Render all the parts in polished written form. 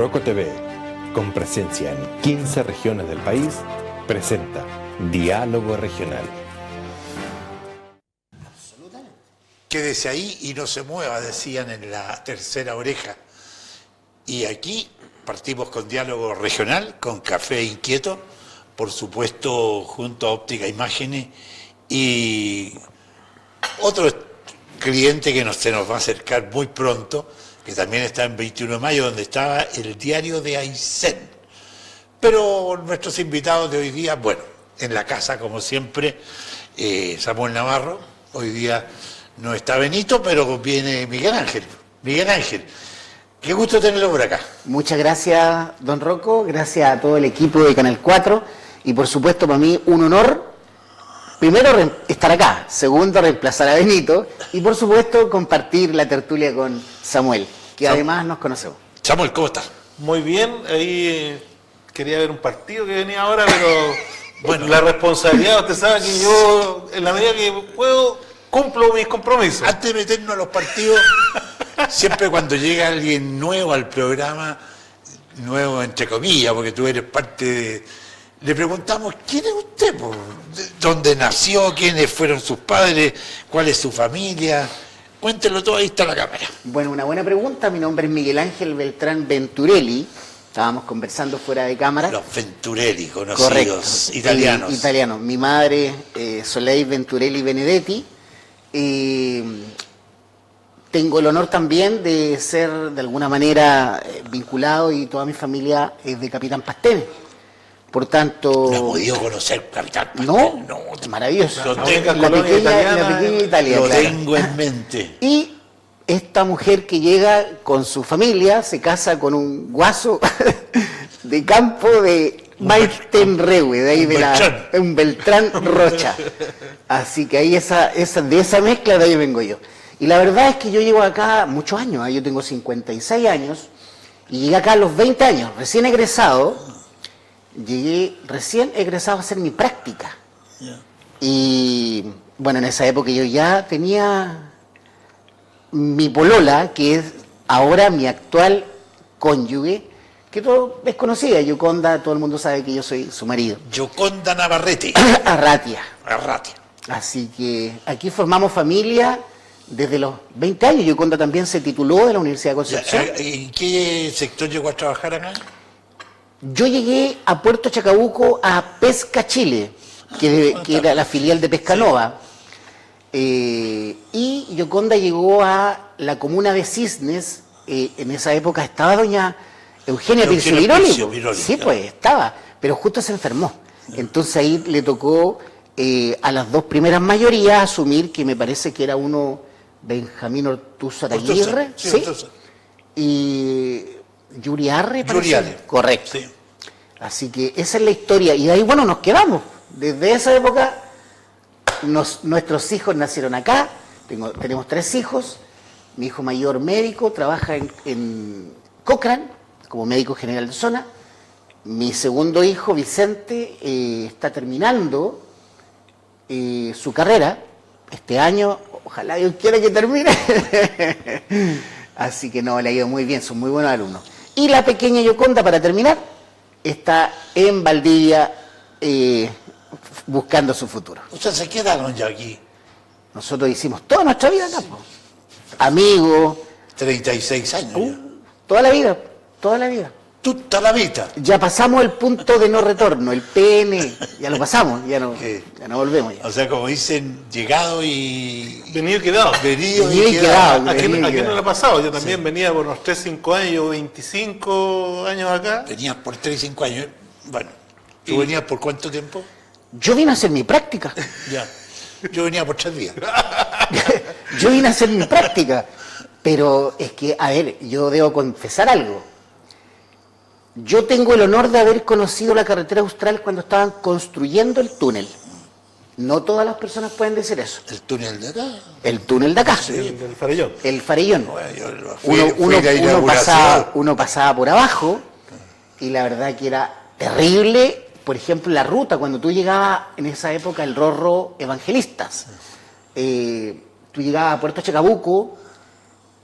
Roco TV, con presencia en 15 regiones del país, presenta Diálogo Regional. Quédese ahí y no se mueva, decían en la tercera oreja. Y aquí partimos con Diálogo Regional, con Café Inquieto, por supuesto junto a Óptica Imágenes, y otro cliente que se nos va a acercar muy pronto, que también está en 21 de mayo, donde estaba el diario de Aysén. Pero nuestros invitados de hoy día, bueno, en la casa como siempre, Samuel Navarro, hoy día no está Benito, pero viene Miguel Ángel. Miguel Ángel, qué gusto tenerlo por acá. Muchas gracias, don Rocco, gracias a todo el equipo de Canal 4 y por supuesto para mí un honor, primero estar acá, segundo reemplazar a Benito y por supuesto compartir la tertulia con Samuel, que además nos conocemos. Samuel, ¿cómo estás? Muy bien, ahí quería ver un partido que venía ahora, pero bueno, la responsabilidad, usted sabe que yo en la medida que puedo cumplo mis compromisos. Antes de meternos a los partidos, siempre cuando llega alguien nuevo al programa, nuevo entre comillas, porque tú eres parte de... Le preguntamos, ¿quién es usted? ¿Dónde nació? ¿Quiénes fueron sus padres? ¿Cuál es su familia? Cuéntelo todo, ahí está la cámara. Bueno, una buena pregunta. Mi nombre es Miguel Ángel Beltrán Venturelli. Estábamos conversando fuera de cámara. Los Venturelli, conocidos. Correcto. Italianos. Italianos. Mi madre, Soleil Venturelli Benedetti. Tengo el honor también de ser de alguna manera vinculado y toda mi familia es de Capitán Pastene. Por tanto... ¿No has podido conocer Capitán Pastene? No, maravilloso. Lo tengo, la pequeña Italia. Lo claro. tengo en mente. Y esta mujer que llega con su familia se casa con un guaso de campo de Maitenreue, de ahí un Beltrán Rocha. Así que ahí de esa mezcla de ahí vengo yo. Y la verdad es que yo llevo acá muchos años, yo tengo 56 años y llegué acá a los 20 años, recién egresado a hacer mi práctica. Y bueno, en esa época yo ya tenía mi polola, que es ahora mi actual cónyuge, que todo es conocida, Yoconda, todo el mundo sabe que yo soy su marido. Yoconda Navarrete. Arratia. Arratia. Así que aquí formamos familia desde los 20 años. Yoconda también se tituló de la Universidad de Concepción. ¿En qué sector llegó a trabajar acá? Yo llegué a Puerto Chacabuco a Pesca Chile, que era la filial de Pescanova. Y Yoconda llegó a la comuna de Cisnes. En esa época estaba doña Eugenia Pircio Viroli. Sí, pues estaba, pero justo se enfermó. Entonces ahí le tocó a las dos primeras mayorías asumir, que me parece que era uno Benjamín Ortúzar Aguirre, ¿sí? Y Yuri Arre, correcto. Sí. Así que esa es la historia. Y de ahí, bueno, nos quedamos. Desde esa época, nuestros hijos nacieron acá. Tenemos 3 hijos. Mi hijo mayor médico, trabaja en Cochrane, como médico general de zona. Mi segundo hijo, Vicente, está terminando su carrera este año. Ojalá Dios quiera que termine. Así que no, le ha ido muy bien, son muy buenos alumnos. Y la pequeña Yoconda, para terminar, está en Valdivia buscando su futuro. ¿Ustedes se quedaron ya aquí? Nosotros hicimos toda nuestra vida acá, amigos. 36 años. Toda la vida, toda la vida. Toda la vida. Ya pasamos el punto de no retorno, el PN, ya lo pasamos, ya no volvemos. Ya. O sea, como dicen, llegado y... Venido y quedado. Venido y quedado. ¿A quién no le ha pasado? Yo también venía por unos 3, 5 años, yo 25 años acá. Venías por 3, 5 años. Bueno, ¿tú venías por cuánto tiempo? Yo vine a hacer mi práctica. Ya. Yo venía por 3 días. Yo vine a hacer mi práctica. Pero es que, a ver, yo debo confesar algo. Yo tengo el honor de haber conocido la carretera austral cuando estaban construyendo el túnel. No todas las personas pueden decir eso. ¿El túnel de acá? El túnel de acá. Sí, el Farellón. El Farellón. Bueno, uno pasaba por abajo y la verdad que era terrible. Por ejemplo, la ruta, cuando tú llegabas en esa época, el Rorro Evangelistas. Tú llegabas a Puerto Chacabuco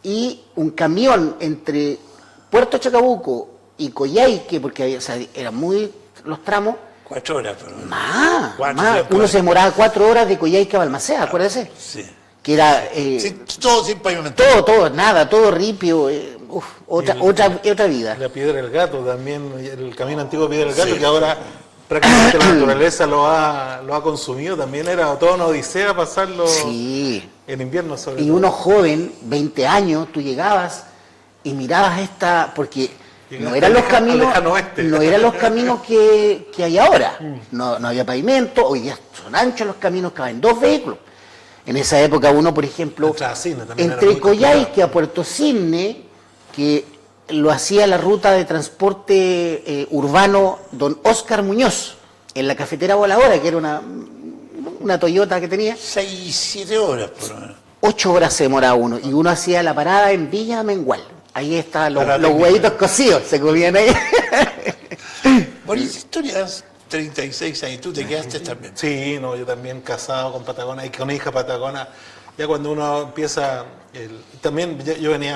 y un camión entre Puerto Chacabuco y Coyhaique, porque o sea, eran muy los tramos. 4 horas, pero. Más. Uno se demoraba 4 horas de Coyhaique a Balmaceda, acuérdese. Sí. Que era. Todo sin pavimento. Todo ripio. Otra vida. La Piedra del Gato también, el camino antiguo de Piedra del Gato, que ahora prácticamente la naturaleza lo ha consumido, también era toda una odisea pasarlo en invierno sobre todo. Uno joven, 20 años, tú llegabas y mirabas porque no eran los caminos que hay ahora. No había pavimento, hoy día son anchos los caminos, caben 2 vehículos. En esa época uno, por ejemplo, entre Coyhaique a Puerto Cisne, que lo hacía la ruta de transporte urbano don Óscar Muñoz, en la cafetera voladora, que era una Toyota que tenía. 6-7 horas, por lo menos. 8 horas se demoraba uno, y uno hacía la parada en Villa Mengual. Ahí estaban los huevitos cocidos, se comían ahí. Bonita historia, 36 años, ¿tú te quedaste también? Sí, no, yo también casado con Patagona y con hija Patagona. Ya cuando uno empieza, también yo me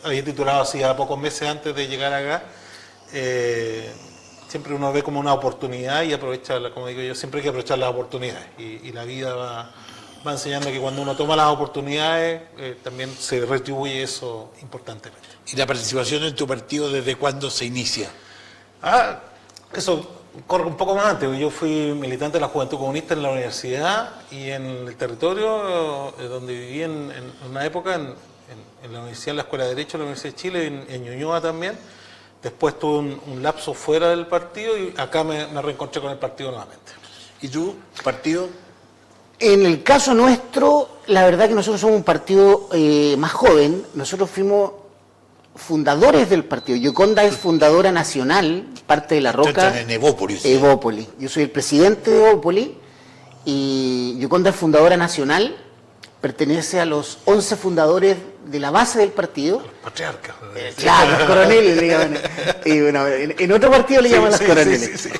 había titulado así a pocos meses antes de llegar acá, siempre uno ve como una oportunidad y aprovecharla, como digo yo, siempre hay que aprovechar las oportunidades y la vida va enseñando que cuando uno toma las oportunidades también se retribuye eso importantemente. ¿Y la participación en tu partido desde cuándo se inicia? Eso corre un poco más antes. Yo fui militante de la Juventud Comunista en la universidad y en el territorio donde viví en una época, en la universidad, en la Escuela de Derecho de la Universidad de Chile, en Ñuñoa también. Después tuve un lapso fuera del partido y acá me reencontré con el partido nuevamente. ¿Y tú, partido? En el caso nuestro, la verdad que nosotros somos un partido más joven. Nosotros fuimos fundadores del partido. Yoconda es fundadora nacional, parte de La Roca. Están en Evópolis. Evópolis. Yo soy el presidente de Evópolis y Yoconda es fundadora nacional, pertenece a los 11 fundadores de la base del partido. Los patriarcas. Claro, los coroneles le llaman. Y bueno, en otro partido le llaman los coroneles. Sí.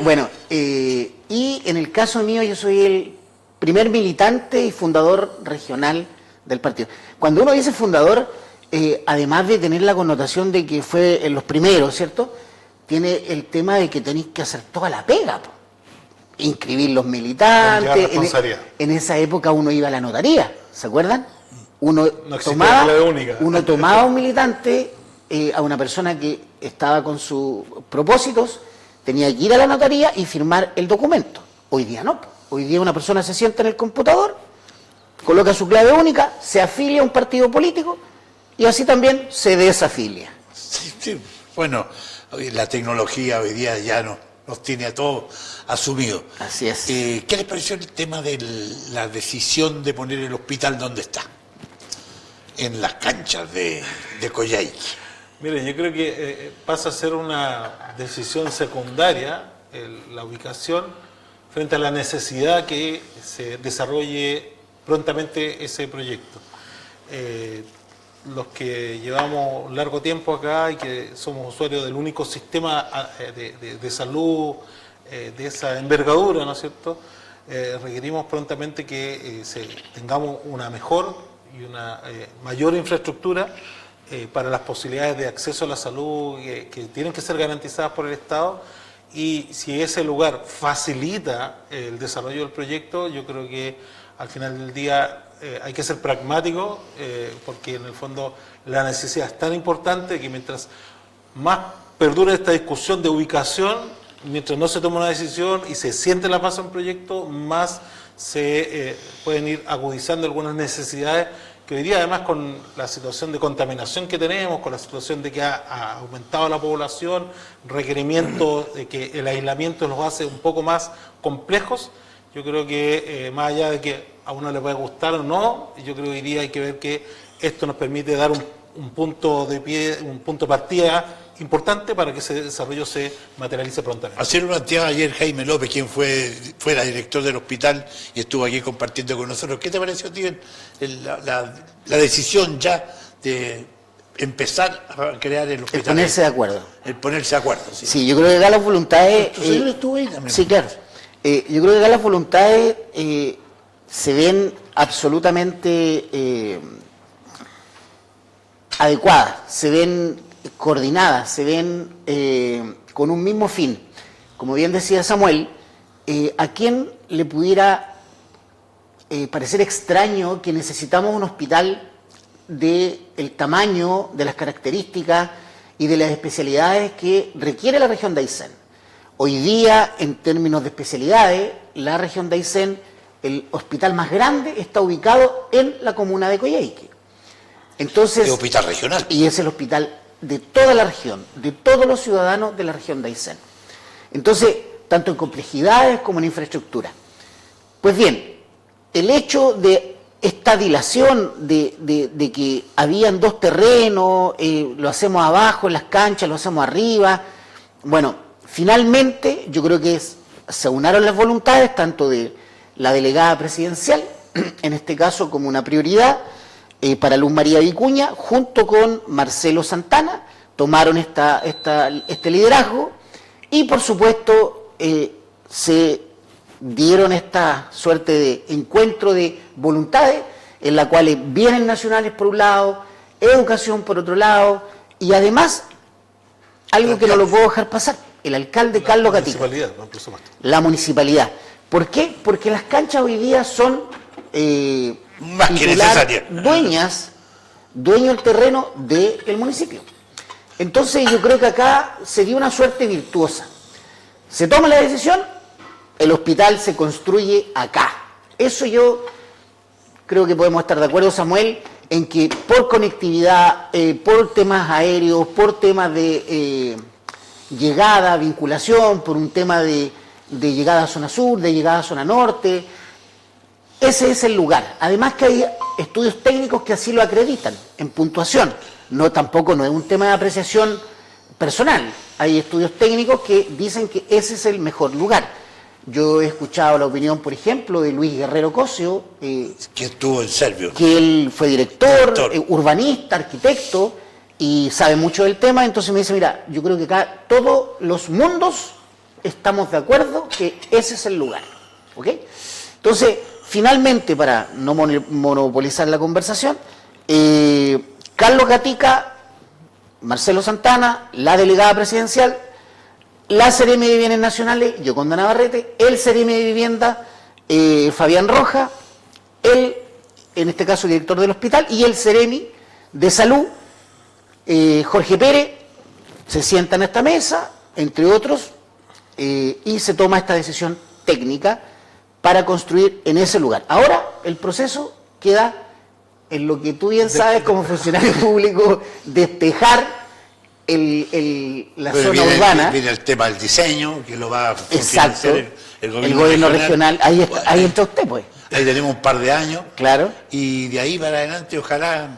Bueno, y en el caso mío yo soy el primer militante y fundador regional del partido. Cuando uno dice fundador, además de tener la connotación de que fue en los primeros, ¿cierto? Tiene el tema de que tenéis que hacer toda la pega, po. Inscribir los militantes. En esa época uno iba a la notaría, ¿se acuerdan? Uno tomaba un militante, a una persona que estaba con sus propósitos, tenía que ir a la notaría y firmar el documento. Hoy día no. Hoy día una persona se sienta en el computador, coloca su clave única, se afilia a un partido político y así también se desafilia. Sí. Bueno, la tecnología hoy día ya nos tiene a todos asumidos. Así es. ¿Qué les pareció el tema de la decisión de poner el hospital donde está? En las canchas de Coyhaique. Mire, yo creo que pasa a ser una decisión secundaria la ubicación frente a la necesidad que se desarrolle prontamente ese proyecto. Los que llevamos largo tiempo acá y que somos usuarios del único sistema de salud de esa envergadura, ¿no es cierto?, requerimos prontamente que tengamos una mejor y una mayor infraestructura para las posibilidades de acceso a la salud que tienen que ser garantizadas por el Estado. Y si ese lugar facilita el desarrollo del proyecto, yo creo que al final del día hay que ser pragmático, porque en el fondo la necesidad es tan importante que mientras más perdure esta discusión de ubicación, mientras no se toma una decisión y se siente la paz en un proyecto, más se pueden ir agudizando algunas necesidades que hoy día, además, con la situación de contaminación que tenemos, con la situación de que ha aumentado la población, requerimientos de que el aislamiento los hace un poco más complejos. Yo creo que más allá de que a uno le pueda gustar o no, yo creo que hoy día hay que ver que esto nos permite dar un punto de pie, un punto de partida importante para que ese desarrollo se materialice prontamente. Hacer una actividad ayer Jaime López, quien fuera director del hospital y estuvo aquí compartiendo con nosotros. ¿Qué te pareció a ti la decisión ya de empezar a crear el hospital? El ponerse de acuerdo. El ponerse de acuerdo, sí. Sí, yo creo que acá las voluntades... ¿Tu señor estuvo ahí también? Sí, claro. Yo creo que acá las voluntades se ven absolutamente adecuadas, se ven coordinadas, se ven con un mismo fin. Como bien decía Samuel, ¿a quién le pudiera parecer extraño que necesitamos un hospital del tamaño, de las características y de las especialidades que requiere la región de Aysén? Hoy día, en términos de especialidades, la región de Aysén, el hospital más grande, está ubicado en la comuna de Coyhaique. Entonces, es hospital regional. Y es el hospital de toda la región, de todos los ciudadanos de la región de Aysén. Entonces, tanto en complejidades como en infraestructura. Pues bien, el hecho de esta dilación de que habían dos terrenos, lo hacemos abajo en las canchas, lo hacemos arriba, bueno, finalmente yo creo que se aunaron las voluntades tanto de la delegada presidencial, en este caso como una prioridad, para Luz María Vicuña, junto con Marcelo Santana, tomaron este liderazgo y por supuesto se dieron esta suerte de encuentro de voluntades en la cual bienes nacionales por un lado, educación por otro lado y además algo que no lo puedo dejar pasar, el alcalde Carlos Gatica. La municipalidad. ¿Por qué? Porque las canchas hoy día son más que necesarias. Dueño del terreno del municipio. Entonces yo creo que acá sería una suerte virtuosa. Se toma la decisión, el hospital se construye acá. Eso yo creo que podemos estar de acuerdo, Samuel, en que por conectividad, por temas aéreos, por temas de llegada, vinculación, por un tema de llegada a zona sur, de llegada a zona norte, ese es el lugar. Además que hay estudios técnicos que así lo acreditan, en puntuación. Tampoco no es un tema de apreciación personal. Hay estudios técnicos que dicen que ese es el mejor lugar. Yo he escuchado la opinión, por ejemplo, de Luis Guerrero Cosio, que estuvo en Servio, que él fue director. Urbanista, arquitecto, y sabe mucho del tema. Entonces me dice, mira, yo creo que acá todos los mundos estamos de acuerdo que ese es el lugar. ¿Ok? Entonces, finalmente, para no monopolizar la conversación, Carlos Gatica, Marcelo Santana, la delegada presidencial, la Seremi de Bienes Nacionales, Yoconda Navarrete, el Seremi de Vivienda, Fabián Roja, el, en este caso, director del hospital, y el Seremi de Salud, Jorge Pérez, se sientan a esta mesa, entre otros, y se toma esta decisión técnica para construir en ese lugar. Ahora, el proceso queda en lo que tú bien sabes como funcionario público, despejar la zona urbana. Viene el tema del diseño, que lo va a financiar el gobierno regional. Ahí entra usted, pues. Ahí tenemos un par de años. Claro. Y de ahí para adelante, ojalá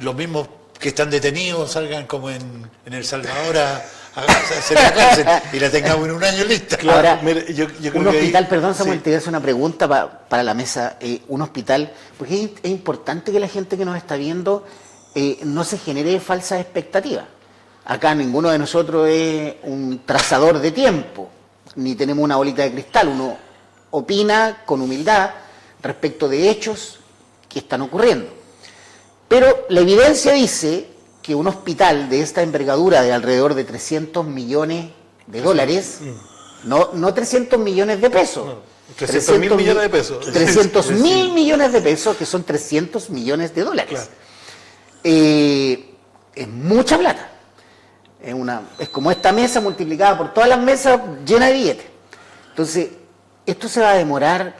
los mismos que están detenidos salgan como en El Salvador a hacer la cárcel y la tengamos en un año lista. Claro. Ahora, mire, yo creo un hospital, ahí, perdón Samuel, sí. te voy a hacer una pregunta para la mesa. Un hospital, porque es importante que la gente que nos está viendo no se genere falsas expectativas. Acá ninguno de nosotros es un trazador de tiempo, ni tenemos una bolita de cristal. Uno opina con humildad respecto de hechos que están ocurriendo. Pero la evidencia dice que un hospital de esta envergadura de alrededor de 300 millones de dólares, no 300 millones de pesos, no, 300.000 millones de pesos. 300.000 millones de pesos, que son 300 millones de dólares. Claro. Es mucha plata. Es como esta mesa multiplicada por todas las mesas llena de billetes. Entonces, esto se va a demorar,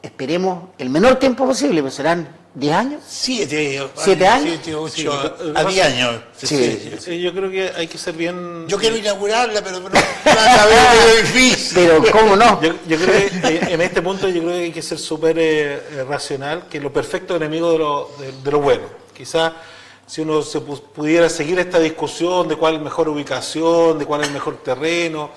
esperemos, el menor tiempo posible, pero serán 10 años. 7 años. 7, 8, a 10 años. Sí. Yo creo que hay que ser bien... Yo quiero inaugurarla, pero la veo difícil. Pero, ¿cómo no? Yo creo que en este punto yo creo que hay que ser súper racional, que lo perfecto es enemigo de lo bueno. Quizás si uno se pudiera seguir esta discusión de cuál es la mejor ubicación, de cuál es el mejor terreno.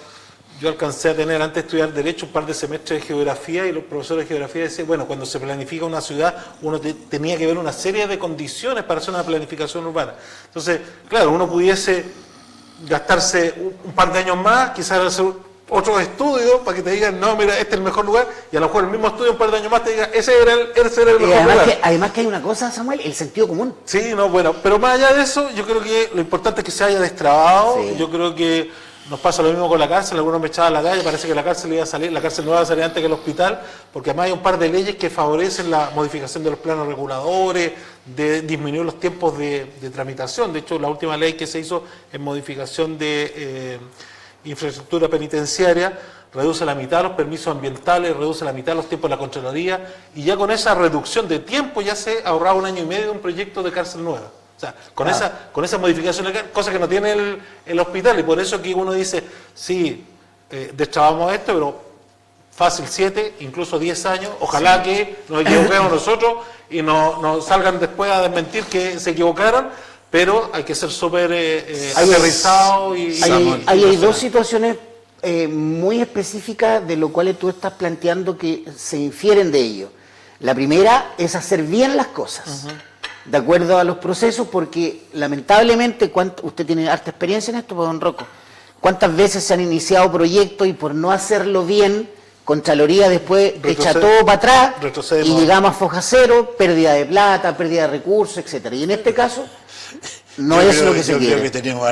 Yo alcancé a tener, antes de estudiar Derecho, un par de semestres de Geografía, y los profesores de Geografía decían, bueno, cuando se planifica una ciudad, uno tenía que ver una serie de condiciones para hacer una planificación urbana. Entonces, claro, uno pudiese gastarse un par de años más, quizás hacer otros estudios para que te digan, no, mira, este es el mejor lugar, y a lo mejor el mismo estudio un par de años más te diga, ese era el mejor lugar. Además que hay una cosa, Samuel, el sentido común. Sí, no, bueno, pero más allá de eso, yo creo que lo importante es que se haya destrabado. Sí. Yo creo que nos pasa lo mismo con la cárcel, algunos me echaban a la calle, parece que la cárcel iba a salir, la cárcel no va a salir antes que el hospital, porque además hay un par de leyes que favorecen la modificación de los planos reguladores, de disminuir los tiempos de tramitación. De hecho, la última ley que se hizo en modificación de infraestructura penitenciaria reduce la mitad los permisos ambientales, reduce la mitad los tiempos de la Contraloría, y ya con esa reducción de tiempo ya se ahorraba 1 año y medio de un proyecto de cárcel nueva. O sea, con esa modificación, cosa que no tiene el hospital, y por eso que uno dice, sí, destrabamos esto, pero fácil 7, incluso 10 años, ojalá que nos equivoquemos nosotros y no salgan después a desmentir que se equivocaron, pero hay que ser súper aterrizado y... Hay dos situaciones muy específicas de lo cual tú estás planteando que se infieren de ello. La primera es hacer bien las cosas, de acuerdo a los procesos, porque lamentablemente, usted tiene harta experiencia en esto, pues, don Rocco, ¿cuántas veces se han iniciado proyectos y por no hacerlo bien, Contraloría después echa todo para atrás y llegamos a foja cero, pérdida de plata, pérdida de recursos, etcétera? Y en este caso no es lo que se quiere. Yo creo que tenemos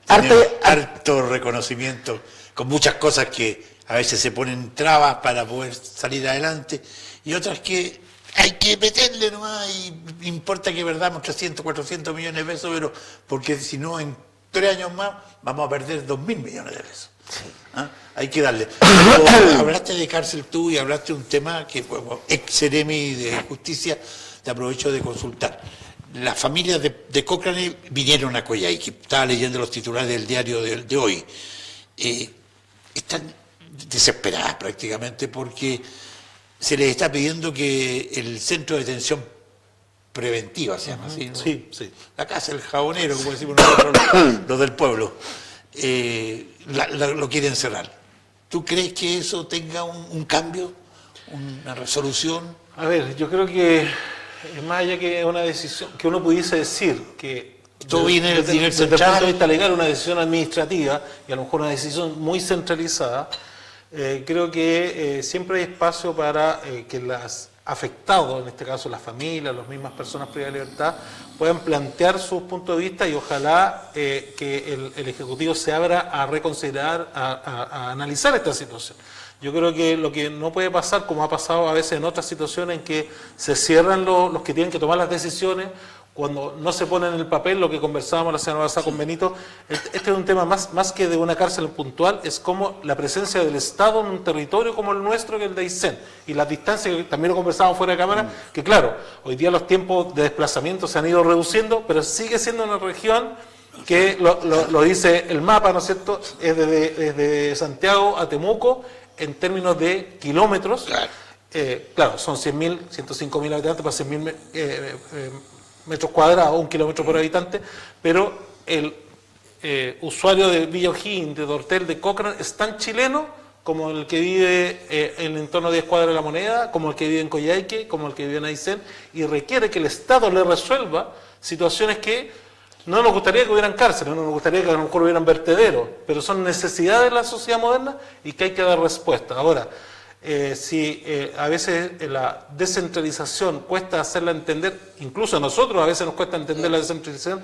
harto reconocimiento con muchas cosas que a veces se ponen trabas para poder salir adelante y otras que hay que meterle nomás, y importa que perdamos 300, 400 millones de pesos, pero porque si no en 3 años más vamos a perder 2.000 millones de pesos. Sí. ¿Ah? Hay que darle. Pero hablaste de cárcel tú y hablaste de un tema que, bueno, ex seremi de justicia, te aprovecho de consultar. Las familias de Cochrane vinieron a Coyhaique, estaba leyendo los titulares del diario de hoy. Están desesperadas prácticamente porque se les está pidiendo que el centro de detención preventiva, se llama así, ¿no? Sí, sí. La casa del jabonero, como decimos nosotros, los del pueblo, lo quieren cerrar. ¿Tú crees que eso tenga un cambio, una resolución? A ver, yo creo que es más allá que una decisión, que uno pudiese decir que todo viene desde el punto de vista legal, una decisión administrativa y a lo mejor una decisión muy centralizada. Creo que siempre hay espacio para que los afectados, en este caso las familias, las mismas personas privadas de libertad, puedan plantear sus puntos de vista y ojalá que el Ejecutivo se abra a reconsiderar, a analizar esta situación. Yo creo que lo que no puede pasar, como ha pasado a veces en otras situaciones, en que se cierran los que tienen que tomar las decisiones, cuando no se pone en el papel lo que conversábamos la semana pasada con Benito. Este es un tema más que de una cárcel puntual, es como la presencia del Estado en un territorio como el nuestro, que es el de Aysén, y las distancias, que también lo conversábamos fuera de cámara, que claro, hoy día los tiempos de desplazamiento se han ido reduciendo, pero sigue siendo una región que, lo dice el mapa, ¿no es cierto?, es desde Santiago a Temuco, en términos de kilómetros. Claro, son 100.000, 105.000 habitantes para 100.000 metros cuadrados, 1 kilómetro por habitante, pero el usuario de Villa O'Higgins, de Dortel, de Cochrane, es tan chileno como el que vive en el entorno de 10 cuadras de La Moneda, como el que vive en Coyhaique, como el que vive en Aysén, y requiere que el Estado le resuelva situaciones que no nos gustaría que hubieran cárceles, no nos gustaría que a lo mejor hubieran vertederos, pero son necesidades de la sociedad moderna y que hay que dar respuesta. Ahora, si a veces la descentralización cuesta hacerla entender, incluso a nosotros a veces nos cuesta entender la descentralización,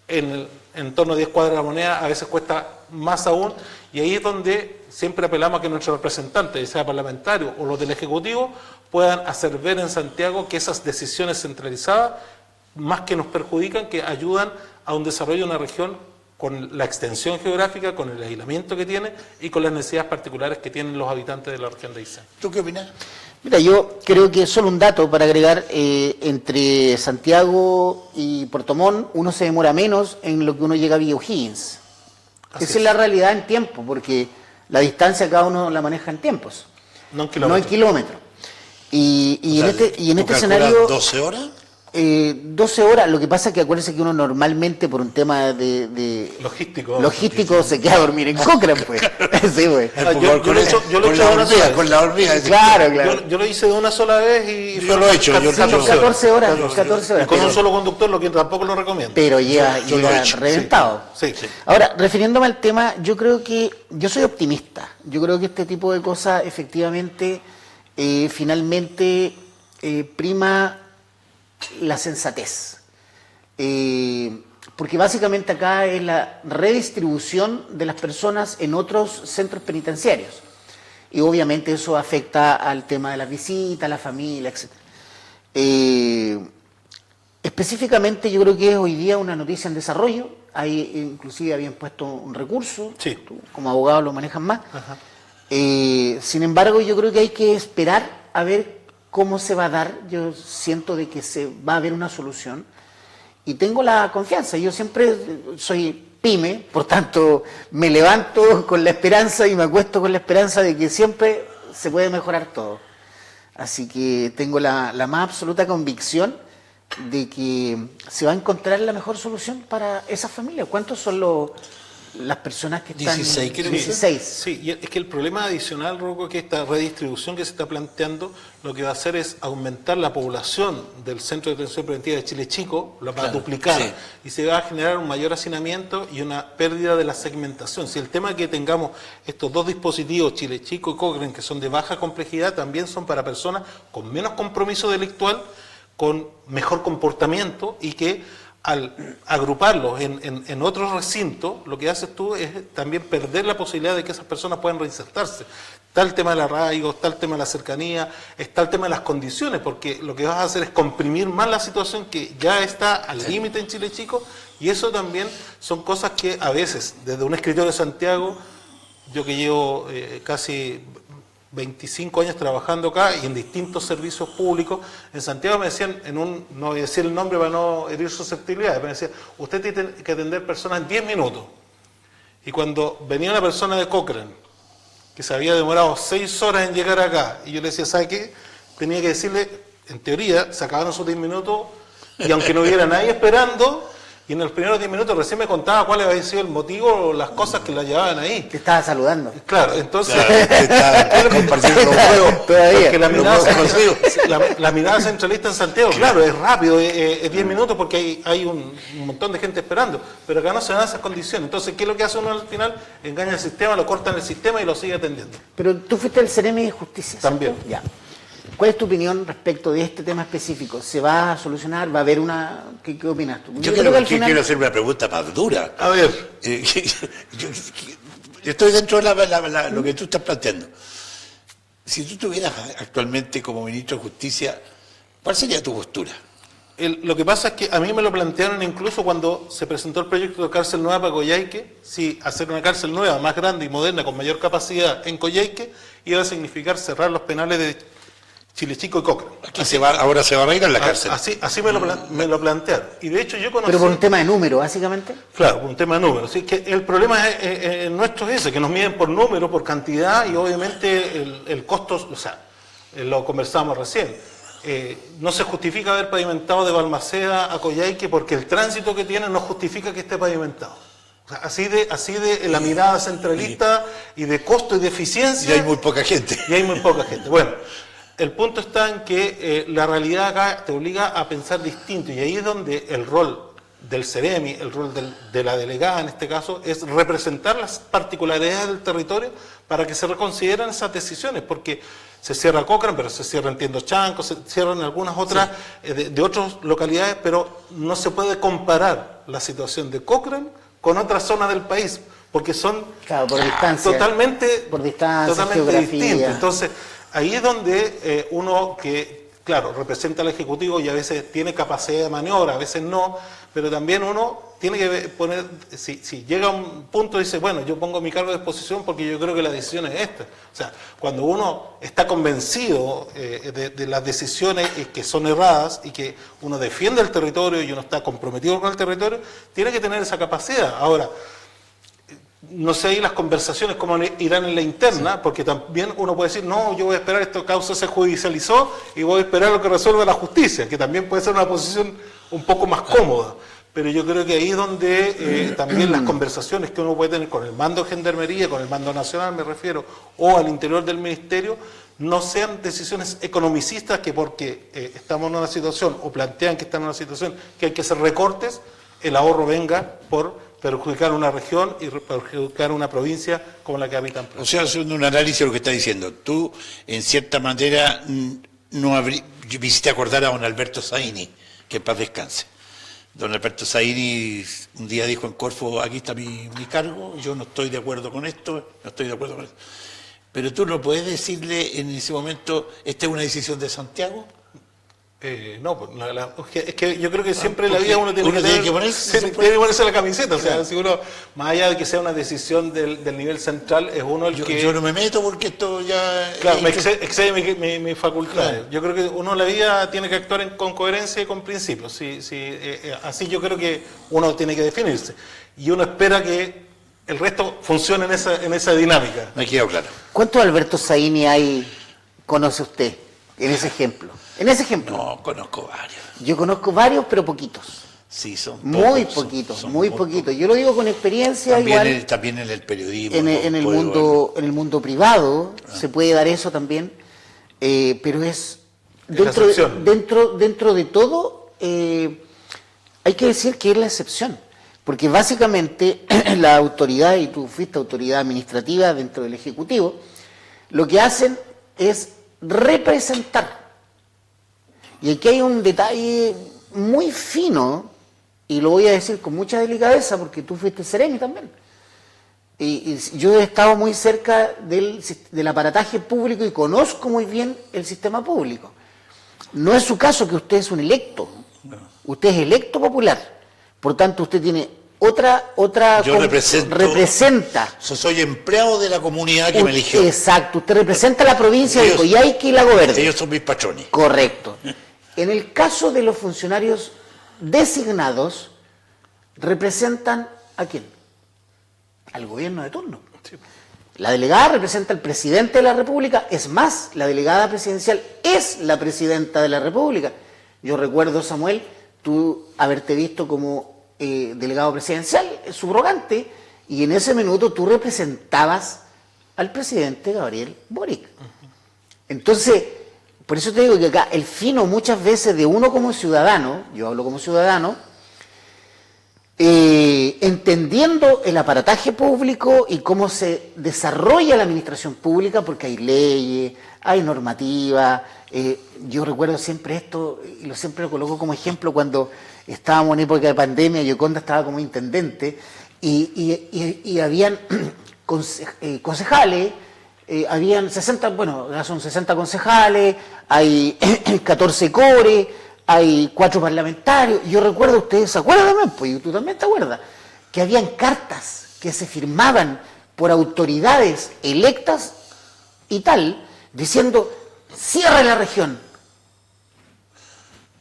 en torno a 10 cuadras de La Moneda a veces cuesta más aún, y ahí es donde siempre apelamos a que nuestros representantes, sea parlamentario o los del Ejecutivo, puedan hacer ver en Santiago que esas decisiones centralizadas, más que nos perjudican, que ayudan a un desarrollo de una región con la extensión geográfica, con el aislamiento que tiene y con las necesidades particulares que tienen los habitantes de la región de Aysén. ¿Tú qué opinas? Mira, yo creo que solo un dato para agregar, entre Santiago y Puerto Montt uno se demora menos en lo que uno llega a Villa O'Higgins. Esa es la realidad en tiempo, porque la distancia cada uno la maneja en tiempos, no en kilómetros. Y O sea, en este escenario... 12 horas? 12 horas, lo que pasa es que acuérdense que uno normalmente por un tema de logístico se queda a dormir en Cochrane, pues. Sí, pues. Yo lo he hecho con la hormiga. Claro. Yo lo hice de una sola vez y yo lo he hecho. 14 horas. Y con un solo conductor, lo que tampoco lo recomiendo. Pero llega reventado. Sí. Ahora, refiriéndome al tema, yo creo que yo soy optimista. Yo creo que este tipo de cosas efectivamente finalmente prima la sensatez, porque básicamente acá es la redistribución de las personas en otros centros penitenciarios y obviamente eso afecta al tema de las visitas, la familia, etc. Específicamente yo creo que es hoy día una noticia en desarrollo, ahí inclusive habían puesto un recurso, sí. Tú, como abogado lo manejan más. Sin embargo yo creo que hay que esperar a ver cómo se va a dar. Yo siento de que se va a haber una solución y tengo la confianza. Yo siempre soy pyme, por tanto me levanto con la esperanza y me acuesto con la esperanza de que siempre se puede mejorar todo. Así que tengo la más absoluta convicción de que se va a encontrar la mejor solución para esas familias. ¿Cuántos son las personas que están? 16, creo. 16. Sí, y es que el problema adicional, Rocco, es que esta redistribución que se está planteando lo que va a hacer es aumentar la población del Centro de Detención Preventiva de Chile Chico, la va a duplicar, sí. Y se va a generar un mayor hacinamiento y una pérdida de la segmentación. Si el tema es que tengamos estos dos dispositivos, Chile Chico y Cochrane, que son de baja complejidad, también son para personas con menos compromiso delictual, con mejor comportamiento y que al agruparlos en otros recintos, lo que haces tú es también perder la posibilidad de que esas personas puedan reinsertarse. Está el tema del arraigo, está el tema de la cercanía, está el tema de las condiciones, porque lo que vas a hacer es comprimir más la situación que ya está al límite en Chile Chico, y eso también son cosas que a veces, desde un escritorio de Santiago, yo que llevo casi 25 años trabajando acá y en distintos servicios públicos, en Santiago me decían, no voy a decir el nombre para no herir susceptibilidades, pero me decían, usted tiene que atender personas en 10 minutos. Y cuando venía una persona de Cochrane, que se había demorado 6 horas en llegar acá, y yo le decía, ¿sabe qué? Tenía que decirle, en teoría, se acabaron sus 10 minutos, y aunque no hubiera nadie esperando, y en los primeros 10 minutos recién me contaba cuál había sido el motivo o las cosas que la llevaban ahí. Te estaba saludando. Claro, entonces... Claro, compartiendo los juegos. Porque la mirada centralista en Santiago, claro, es rápido, es 10 minutos porque hay un montón de gente esperando, pero acá no se dan esas condiciones. Entonces, ¿qué es lo que hace uno al final? Engaña el sistema, lo corta en el sistema y lo sigue atendiendo. Pero tú fuiste el Ceremi de Justicia, ¿cierto? También. Ya. ¿Cuál es tu opinión respecto de este tema específico? ¿Se va a solucionar? ¿Va a haber una...? ¿Qué opinas tú? Yo creo que quiero hacer una pregunta más dura. A ver. Yo estoy dentro de lo que tú estás planteando. Si tú estuvieras actualmente como ministro de Justicia, ¿cuál sería tu postura? Lo que pasa es que a mí me lo plantearon incluso cuando se presentó el proyecto de cárcel nueva para Coyhaique, si hacer una cárcel nueva, más grande y moderna, con mayor capacidad en Coyhaique, iba a significar cerrar los penales de Chile Chico y Cochrane. Ahora se va a arreglar la cárcel. Así me lo plantearon. Y de hecho yo conocí... ¿Pero por un tema de número, básicamente? Claro, por un tema de número. Así que el problema nuestro es ese, que nos miden por número, por cantidad, y obviamente el costo, o sea, lo conversamos recién. No se justifica haber pavimentado de Balmaceda a Coyhaique porque el tránsito que tiene no justifica que esté pavimentado. O sea, así de la mirada centralista y de costo y de eficiencia. Y hay muy poca gente. Bueno, el punto está en que la realidad acá te obliga a pensar distinto, y ahí es donde el rol del Ceremi, el rol de la delegada en este caso, es representar las particularidades del territorio para que se reconsideren esas decisiones, porque se cierra Cochrane, pero se cierra, entiendo, Chanco, se cierran algunas otras de otras localidades, pero no se puede comparar la situación de Cochrane con otras zonas del país, porque son por distancia, totalmente distintas. Entonces, ahí es donde uno que, claro, representa al Ejecutivo y a veces tiene capacidad de maniobra, a veces no, pero también uno tiene que poner, si llega a un punto y dice, bueno, yo pongo mi cargo de exposición porque yo creo que la decisión es esta. O sea, cuando uno está convencido de las decisiones que son erradas y que uno defiende el territorio y uno está comprometido con el territorio, tiene que tener esa capacidad. Ahora, no sé ahí las conversaciones cómo irán en la interna, porque también uno puede decir, no, yo voy a esperar, esta causa se judicializó y voy a esperar lo que resuelva la justicia, que también puede ser una posición un poco más cómoda. Pero yo creo que ahí es donde también las conversaciones que uno puede tener con el mando de Gendarmería, con el mando nacional me refiero, o al interior del ministerio, no sean decisiones economicistas que porque estamos en una situación o plantean que están en una situación que hay que hacer recortes, el ahorro venga por perjudicar una región y perjudicar una provincia como la que habitan. O sea, haciendo un análisis de lo que está diciendo, tú en cierta manera me hiciste acordar a don Alberto Zaini, que en paz descanse. Don Alberto Zaini un día dijo en Corfo, aquí está mi cargo, yo no estoy de acuerdo con esto, no estoy de acuerdo con esto. Pero tú no puedes decirle en ese momento, esta es una decisión de Santiago. No, pues, es que yo creo que siempre en la vida uno tiene que ponerse la camiseta, claro. O sea, si uno, más allá de que sea una decisión del nivel central, es uno el que... Yo no me meto porque esto ya... Claro, me excede mi facultad. Claro. Yo creo que uno en la vida tiene que actuar con coherencia y con principios. Así yo creo que uno tiene que definirse. Y uno espera que el resto funcione en esa dinámica. Me ha quedado claro. ¿Cuántos Alberto Zaini conoce usted en ese ejemplo? En ese ejemplo. No, conozco varios. Yo conozco varios, pero poquitos. Sí, son pocos, muy poquitos, muy poquitos. Yo lo digo con experiencia también igual. También en el periodismo. En el mundo privado se puede dar eso también, pero es dentro de todo hay que decir que es la excepción, porque básicamente la autoridad, y tú fuiste autoridad administrativa dentro del Ejecutivo, lo que hacen es representar. Y aquí hay un detalle muy fino, y lo voy a decir con mucha delicadeza, porque tú fuiste Seremi también. Y yo he estado muy cerca del aparataje público y conozco muy bien el sistema público. No es su caso que usted es un electo. Usted es electo popular. Por tanto, usted tiene otra yo representa. Soy empleado de la comunidad que me eligió. Exacto. Usted representa a la provincia de Coyhaique y Lago Verde. Ellos son mis patrones. Correcto. En el caso de los funcionarios designados, ¿representan a quién? Al gobierno de turno. Sí. La delegada representa al presidente de la República, es más, la delegada presidencial es la presidenta de la República. Yo recuerdo, Samuel, tú haberte visto como delegado presidencial, subrogante, y en ese minuto tú representabas al presidente Gabriel Boric. Entonces, por eso te digo que acá el fino muchas veces de uno como ciudadano, yo hablo como ciudadano, entendiendo el aparataje público y cómo se desarrolla la administración pública, porque hay leyes, hay normativa. Yo recuerdo siempre esto, y siempre lo coloco como ejemplo, cuando estábamos en época de pandemia, Yoconda estaba como intendente, y habían concejales, habían 60, bueno, ya son 60 concejales, hay 14 cores, hay 4 parlamentarios. Yo recuerdo, ustedes se acuerdan también, pues tú también te acuerdas, que habían cartas que se firmaban por autoridades electas y tal, diciendo, cierra la región,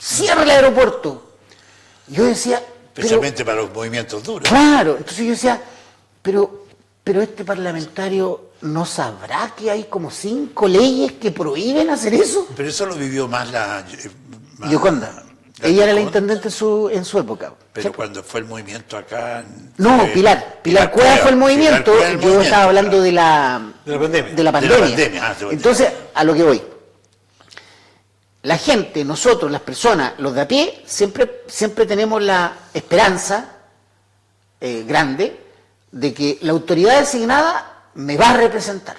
cierra el aeropuerto. Yo decía... Especialmente para los movimientos duros. Claro, entonces yo decía, pero este parlamentario no sabrá que hay como 5 leyes que prohíben hacer eso. Pero eso lo vivió más Yoconda. Ella era la intendente en su época. Pero ¿cierto? cuando fue el movimiento acá... No, Pilar Cueva fue el movimiento. Yo estaba hablando de la pandemia. Entonces, a lo que voy. La gente, nosotros, las personas, los de a pie, siempre tenemos la esperanza grande de que la autoridad designada me va a representar.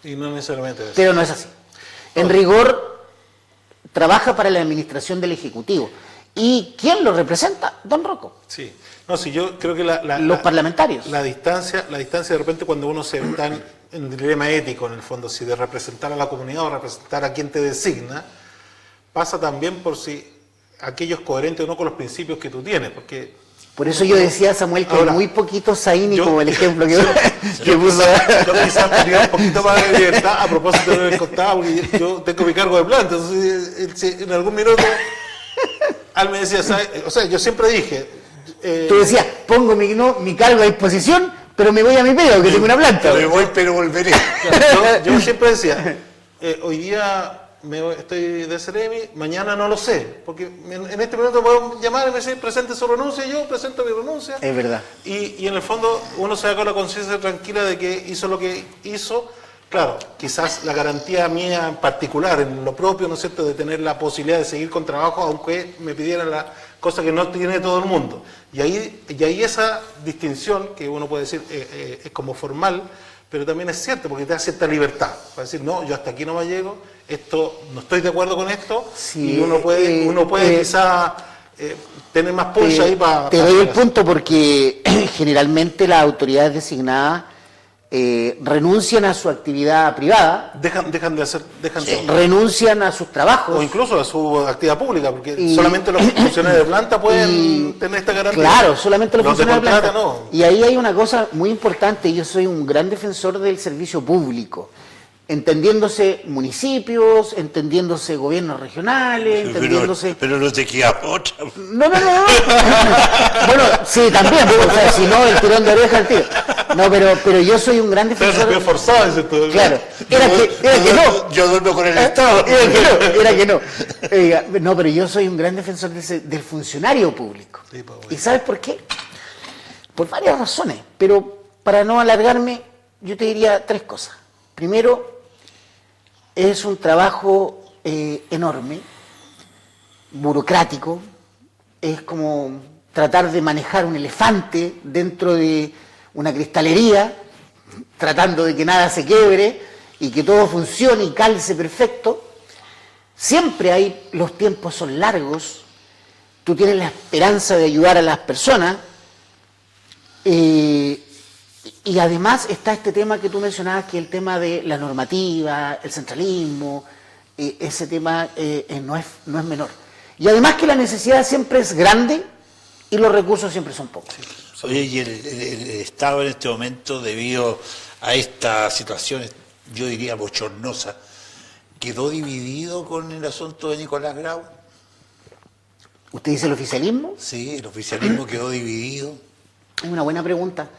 Y no necesariamente eso. Pero no es así. En rigor, trabaja para la administración del Ejecutivo. ¿Y quién lo representa? Don Rocco. Sí. No, sí, yo creo que los parlamentarios. La distancia de repente cuando uno se está en el dilema ético, en el fondo, si de representar a la comunidad o representar a quien te designa, pasa también por si aquello es coherente o no con los principios que tú tienes, porque... Por eso yo decía, Samuel, que ahora, hay muy poquitos Zaini, como el ejemplo que puso. Yo quizás tenía un poquito más de libertad a propósito de lo que contaba, porque yo tengo mi cargo de planta, entonces en algún minuto él me decía, ¿sabes? O sea, yo siempre dije, Tú decías, pongo mi cargo a disposición, pero me voy a mi pego, que tengo una planta. Me voy, pero volveré. Claro, yo siempre decía, hoy día estoy de Ceremi, mañana no lo sé, porque en este momento puedo llamar y me decir, presente su renuncia, y yo presento mi renuncia. Es verdad. Y en el fondo uno se da con la conciencia tranquila de que hizo lo que hizo. Claro, quizás la garantía mía en particular, en lo propio, ¿no es cierto?, de tener la posibilidad de seguir con trabajo, aunque me pidieran la cosa que no tiene todo el mundo. Y ahí esa distinción, que uno puede decir es como formal, pero también es cierto, porque te da cierta libertad. Para decir, no, yo hasta aquí no me llego, esto, no estoy de acuerdo con esto, sí, y uno puede quizás tener más pulso ahí para... Te doy el punto porque generalmente las autoridades designadas renuncian a su actividad privada, renuncian a sus trabajos. O incluso a su actividad pública, porque solamente los funcionarios de planta pueden tener esta garantía. Claro, solamente los funcionarios de planta. No. Y ahí hay una cosa muy importante, yo soy un gran defensor del servicio público, entendiéndose municipios, entendiéndose gobiernos regionales, entendiéndose... Pero no te queda otra. No. Bueno, sí, también, o sea, si no, el tirón de oreja al tío. No, pero yo soy un gran defensor... Pero forzado ese todo. Claro, era que no. Yo duermo con el Estado. Era que no. No, pero yo soy un gran defensor del funcionario público. Sí, pues, bueno. ¿Y sabes por qué? Por varias razones, pero para no alargarme, yo te diría 3 cosas. Primero, es un trabajo enorme, burocrático, es como tratar de manejar un elefante dentro de una cristalería, tratando de que nada se quiebre y que todo funcione y calce perfecto. Siempre los tiempos son largos, tú tienes la esperanza de ayudar a las personas, y además está este tema que tú mencionabas, que es el tema de la normativa, el centralismo, ese tema no es menor. Y además que la necesidad siempre es grande y los recursos siempre son pocos. Oye, y el Estado en este momento, debido a esta situación, yo diría bochornosa, ¿quedó dividido con el asunto de Nicolás Grau? ¿Usted dice el oficialismo? Sí, el oficialismo quedó dividido. Es una buena pregunta.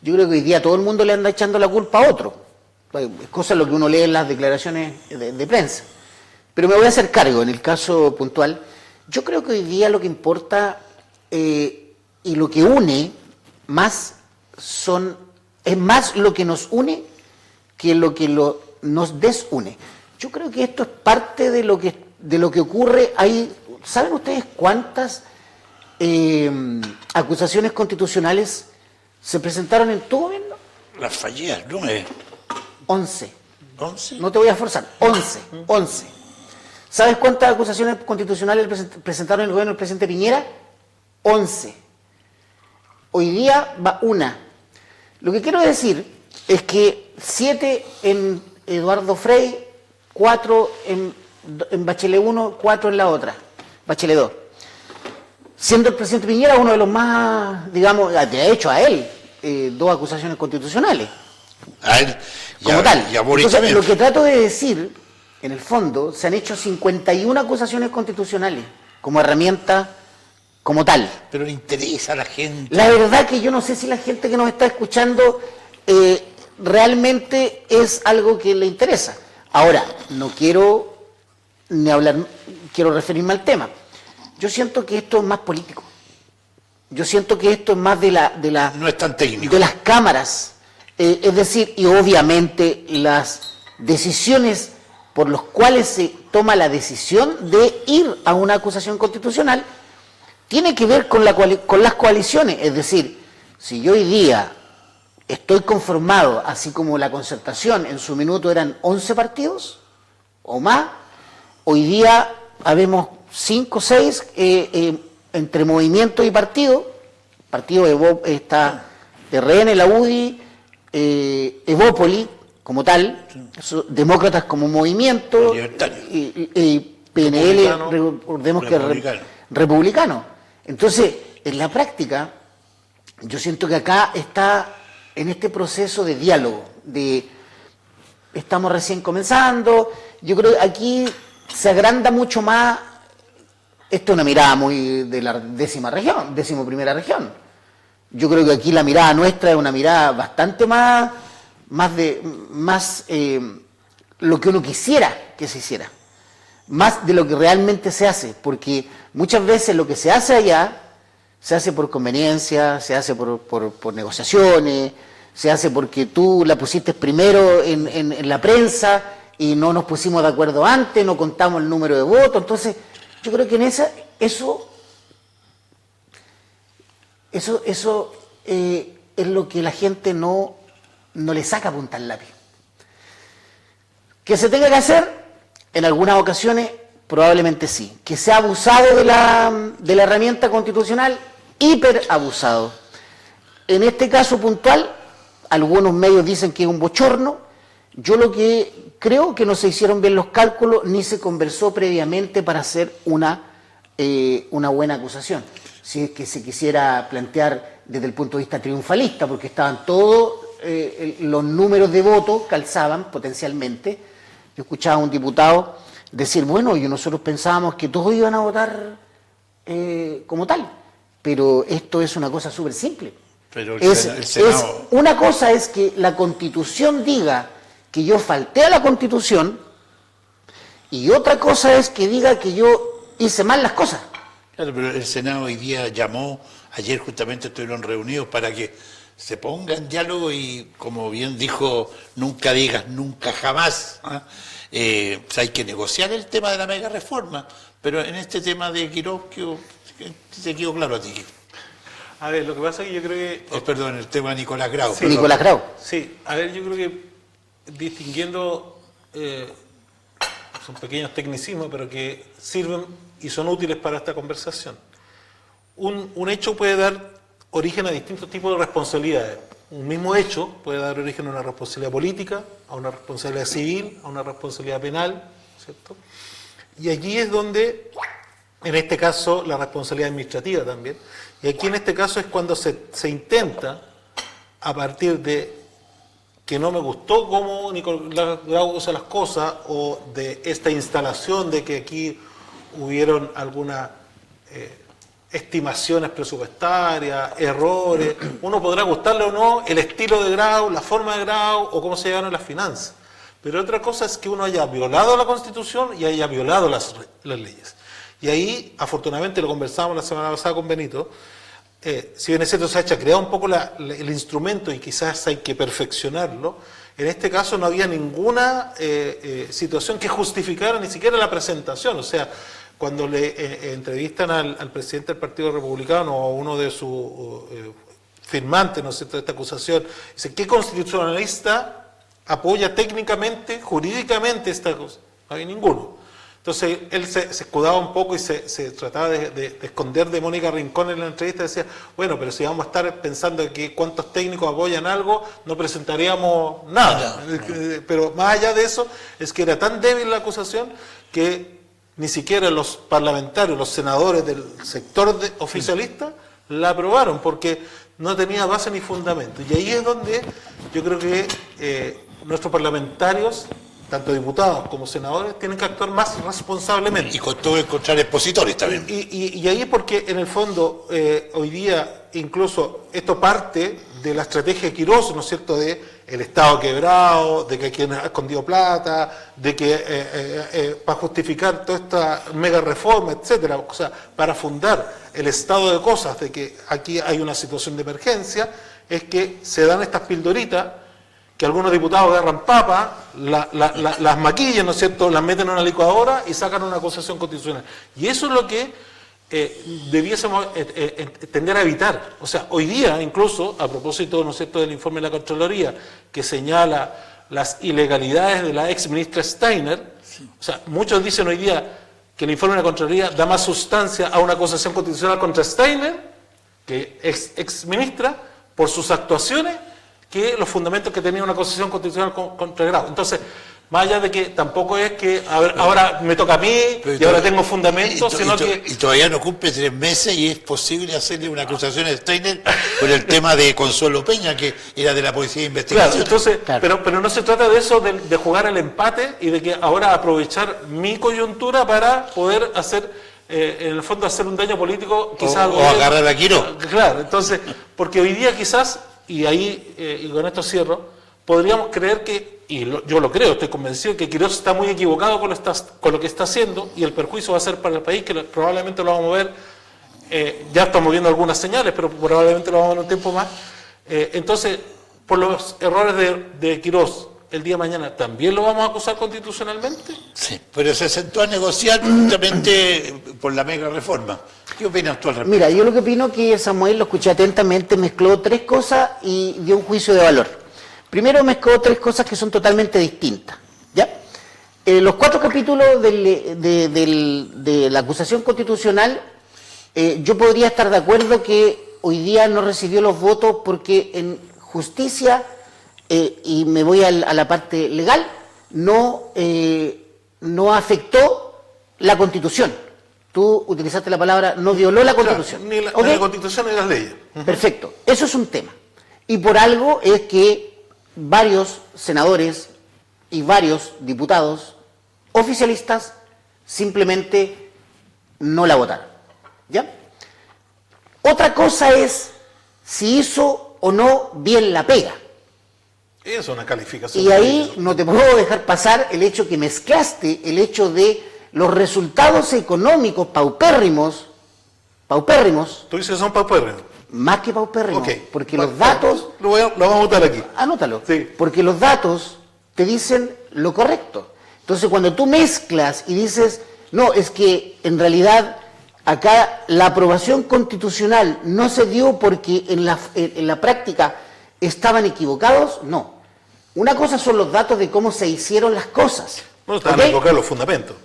Yo creo que hoy día todo el mundo le anda echando la culpa a otro. Es cosa lo que uno lee en las declaraciones de prensa. Pero me voy a hacer cargo en el caso puntual. Yo creo que hoy día lo que importa y lo que une más es más lo que nos une que lo que nos desune. Yo creo que esto es parte de lo que ocurre ahí. ¿Saben ustedes cuántas acusaciones constitucionales se presentaron en tu gobierno? Las fallidas, ¿no? 11. ¿11? No te voy a forzar. 11. ¿Sabes cuántas acusaciones constitucionales presentaron en el gobierno del presidente Piñera? 11. Hoy día va una. Lo que quiero decir es que 7 en Eduardo Frei, 4 en Bachelet 1, 4 en la otra, Bachelet 2. Siendo el presidente Piñera uno de los más, digamos, de hecho a él, 2 acusaciones constitucionales. A él, como tal. Entonces, lo que trato de decir, en el fondo, se han hecho 51 acusaciones constitucionales como herramienta, como tal. Pero le interesa a la gente. La verdad que yo no sé si la gente que nos está escuchando realmente es algo que le interesa. Ahora, no quiero ni hablar, quiero referirme al tema. Yo siento que esto es más político. Yo siento que esto es más no es tan técnico. De las cámaras. Es decir, y obviamente las decisiones por las cuales se toma la decisión de ir a una acusación constitucional tiene que ver con las coaliciones. Es decir, si yo hoy día estoy conformado, así como la Concertación en su minuto eran 11 partidos o más, hoy día habemos 5 o 6 entre movimiento y partido. Partido está RN, la UDI, Evópoli como tal, demócratas como movimiento, y PNL, recordemos que republicano. Entonces, en la práctica, yo siento que acá está en este proceso de diálogo, estamos recién comenzando. Yo creo que aquí se agranda mucho más Esto es una mirada muy de la 11ª región. Yo creo que aquí la mirada nuestra es una mirada bastante más lo que uno quisiera que se hiciera, más de lo que realmente se hace, porque muchas veces lo que se hace allá se hace por conveniencia, se hace por negociaciones, se hace porque tú la pusiste primero en la prensa y no nos pusimos de acuerdo antes, no contamos el número de votos. Entonces yo creo que en eso es lo que la gente no le saca punta al lápiz. Que se tenga que hacer, en algunas ocasiones, probablemente sí. Que se ha abusado de la herramienta constitucional, hiper abusado. En este caso puntual, algunos medios dicen que es un bochorno. Yo lo que creo que no se hicieron bien los cálculos, ni se conversó previamente para hacer una buena acusación. Si es que se quisiera plantear desde el punto de vista triunfalista, porque estaban todos los números de votos calzaban potencialmente. Yo escuchaba a un diputado decir, bueno, nosotros pensábamos que todos iban a votar como tal, pero esto es una cosa súper simple. Pero el Senado... Una cosa es que la Constitución diga que yo falté a la Constitución y otra cosa es que diga que yo hice mal las cosas. Claro, pero el Senado hoy día llamó, ayer justamente estuvieron reunidos para que se ponga en diálogo y, como bien dijo, nunca digas nunca jamás. Hay que negociar el tema de la mega reforma, pero en este tema de Quirós te quedó claro a ti. A ver, lo que pasa es que yo creo que... perdón, el tema de Nicolás Grau. Sí, Nicolás Grau. Sí, a ver, yo creo que distinguiendo, son pequeños tecnicismos, pero que sirven y son útiles para esta conversación. Un hecho puede dar origen a distintos tipos de responsabilidades. Un mismo hecho puede dar origen a una responsabilidad política, a una responsabilidad civil, a una responsabilidad penal, ¿cierto? Y aquí es donde, en este caso, la responsabilidad administrativa también. Y aquí en este caso es cuando se intenta, a partir de que no me gustó cómo Nicolás Grau usa las cosas, o de esta instalación de que aquí hubieron algunas estimaciones presupuestarias, errores, uno podrá gustarle o no el estilo de Grau, la forma de Grau o cómo se llevaron las finanzas, pero otra cosa es que uno haya violado la Constitución y haya violado las leyes. Y ahí, afortunadamente, lo conversamos la semana pasada con Benito, si bien es cierto, se ha creado un poco el instrumento y quizás hay que perfeccionarlo, en este caso no había ninguna situación que justificara ni siquiera la presentación. O sea, cuando le entrevistan al presidente del Partido Republicano o a uno de sus firmantes, ¿no es cierto?, de esta acusación, dice, ¿qué constitucionalista apoya técnicamente, jurídicamente esta cosa? No hay ninguno. Entonces él se escudaba un poco y se trataba de esconder de Mónica Rincón en la entrevista. Decía, bueno, pero si vamos a estar pensando que cuántos técnicos apoyan algo, no presentaríamos nada. Pero más allá de eso, es que era tan débil la acusación que ni siquiera los parlamentarios, los senadores del sector oficialista la aprobaron, porque no tenía base ni fundamento. Y ahí es donde yo creo que nuestros parlamentarios, tanto diputados como senadores, tienen que actuar más responsablemente. Y costó encontrar expositores también. Y ahí es porque, en el fondo, hoy día, incluso esto parte de la estrategia de Quirós, ¿no es cierto?, de el Estado quebrado, de que quien ha escondido plata, de que para justificar toda esta mega reforma, etcétera, o sea, para fundar el estado de cosas de que aquí hay una situación de emergencia, es que se dan estas pildoritas que algunos diputados agarran papa, las maquillan, ¿no es cierto?, las meten en una licuadora y sacan una acusación constitucional. Y eso es lo que debiésemos tender a evitar. O sea, hoy día, incluso, a propósito, ¿no es cierto?, del informe de la Contraloría, que señala las ilegalidades de la ex ministra Steiner, sí. O sea, muchos dicen hoy día que el informe de la Contraloría da más sustancia a una acusación constitucional contra Steiner, que ex ministra, por sus actuaciones, que los fundamentos que tenía una acusación constitucional contra Grau. Entonces, más allá de que tampoco es que ahora me toca a mí y ahora tengo fundamentos, sino que... Y todavía no cumple 3 meses y es posible hacerle una acusación a Steiner por el tema de Consuelo Peña, que era de la Policía de Investigación. Claro, entonces, claro. Pero no se trata de eso, de jugar al empate y de que ahora aprovechar mi coyuntura para poder hacer en el fondo hacer un daño político quizás o agarrar a Quirós. Claro, entonces, porque hoy día quizás, y ahí, y con esto cierro, podríamos creer que, yo lo creo, estoy convencido que Quirós está muy equivocado con lo que está haciendo, y el perjuicio va a ser para el país, que probablemente lo vamos a ver, ya estamos viendo algunas señales, pero probablemente lo vamos a ver un tiempo más. Entonces, por los errores de Quirós, el día de mañana, ¿también lo vamos a acusar constitucionalmente? Sí, pero se sentó a negociar justamente por la mega reforma. ¿Qué opinas tú al respecto? Mira, yo lo que opino que Samuel, lo escuché atentamente, mezcló tres cosas y dio un juicio de valor. Primero mezcló tres cosas que son totalmente distintas, ¿ya? Los 4 capítulos de la acusación constitucional, yo podría estar de acuerdo que hoy día no recibió los votos porque en justicia, y me voy a la parte legal, no afectó la Constitución. Tú utilizaste la palabra, no violó la Constitución. Claro, ni ¿Okay? la Constitución ni las leyes. Perfecto, eso es un tema. Y por algo es que varios senadores y varios diputados oficialistas simplemente no la votaron. ¿Ya? Otra cosa es si hizo o no bien la pega. Es una calificación. Y ahí no te puedo dejar pasar el hecho que mezclaste el hecho de los resultados económicos paupérrimos, Tú dices que son paupérrimos. más que paupérrimos, Okay. porque los datos, Lo vamos a votar aquí. anótalo, Sí. porque los datos te dicen lo correcto. Entonces cuando tú mezclas y dices, no, es que en realidad acá la aprobación constitucional no se dio porque en la práctica estaban equivocados, no. Una cosa son los datos de cómo se hicieron las cosas. No, estaban ¿ok? equivocados los fundamentos.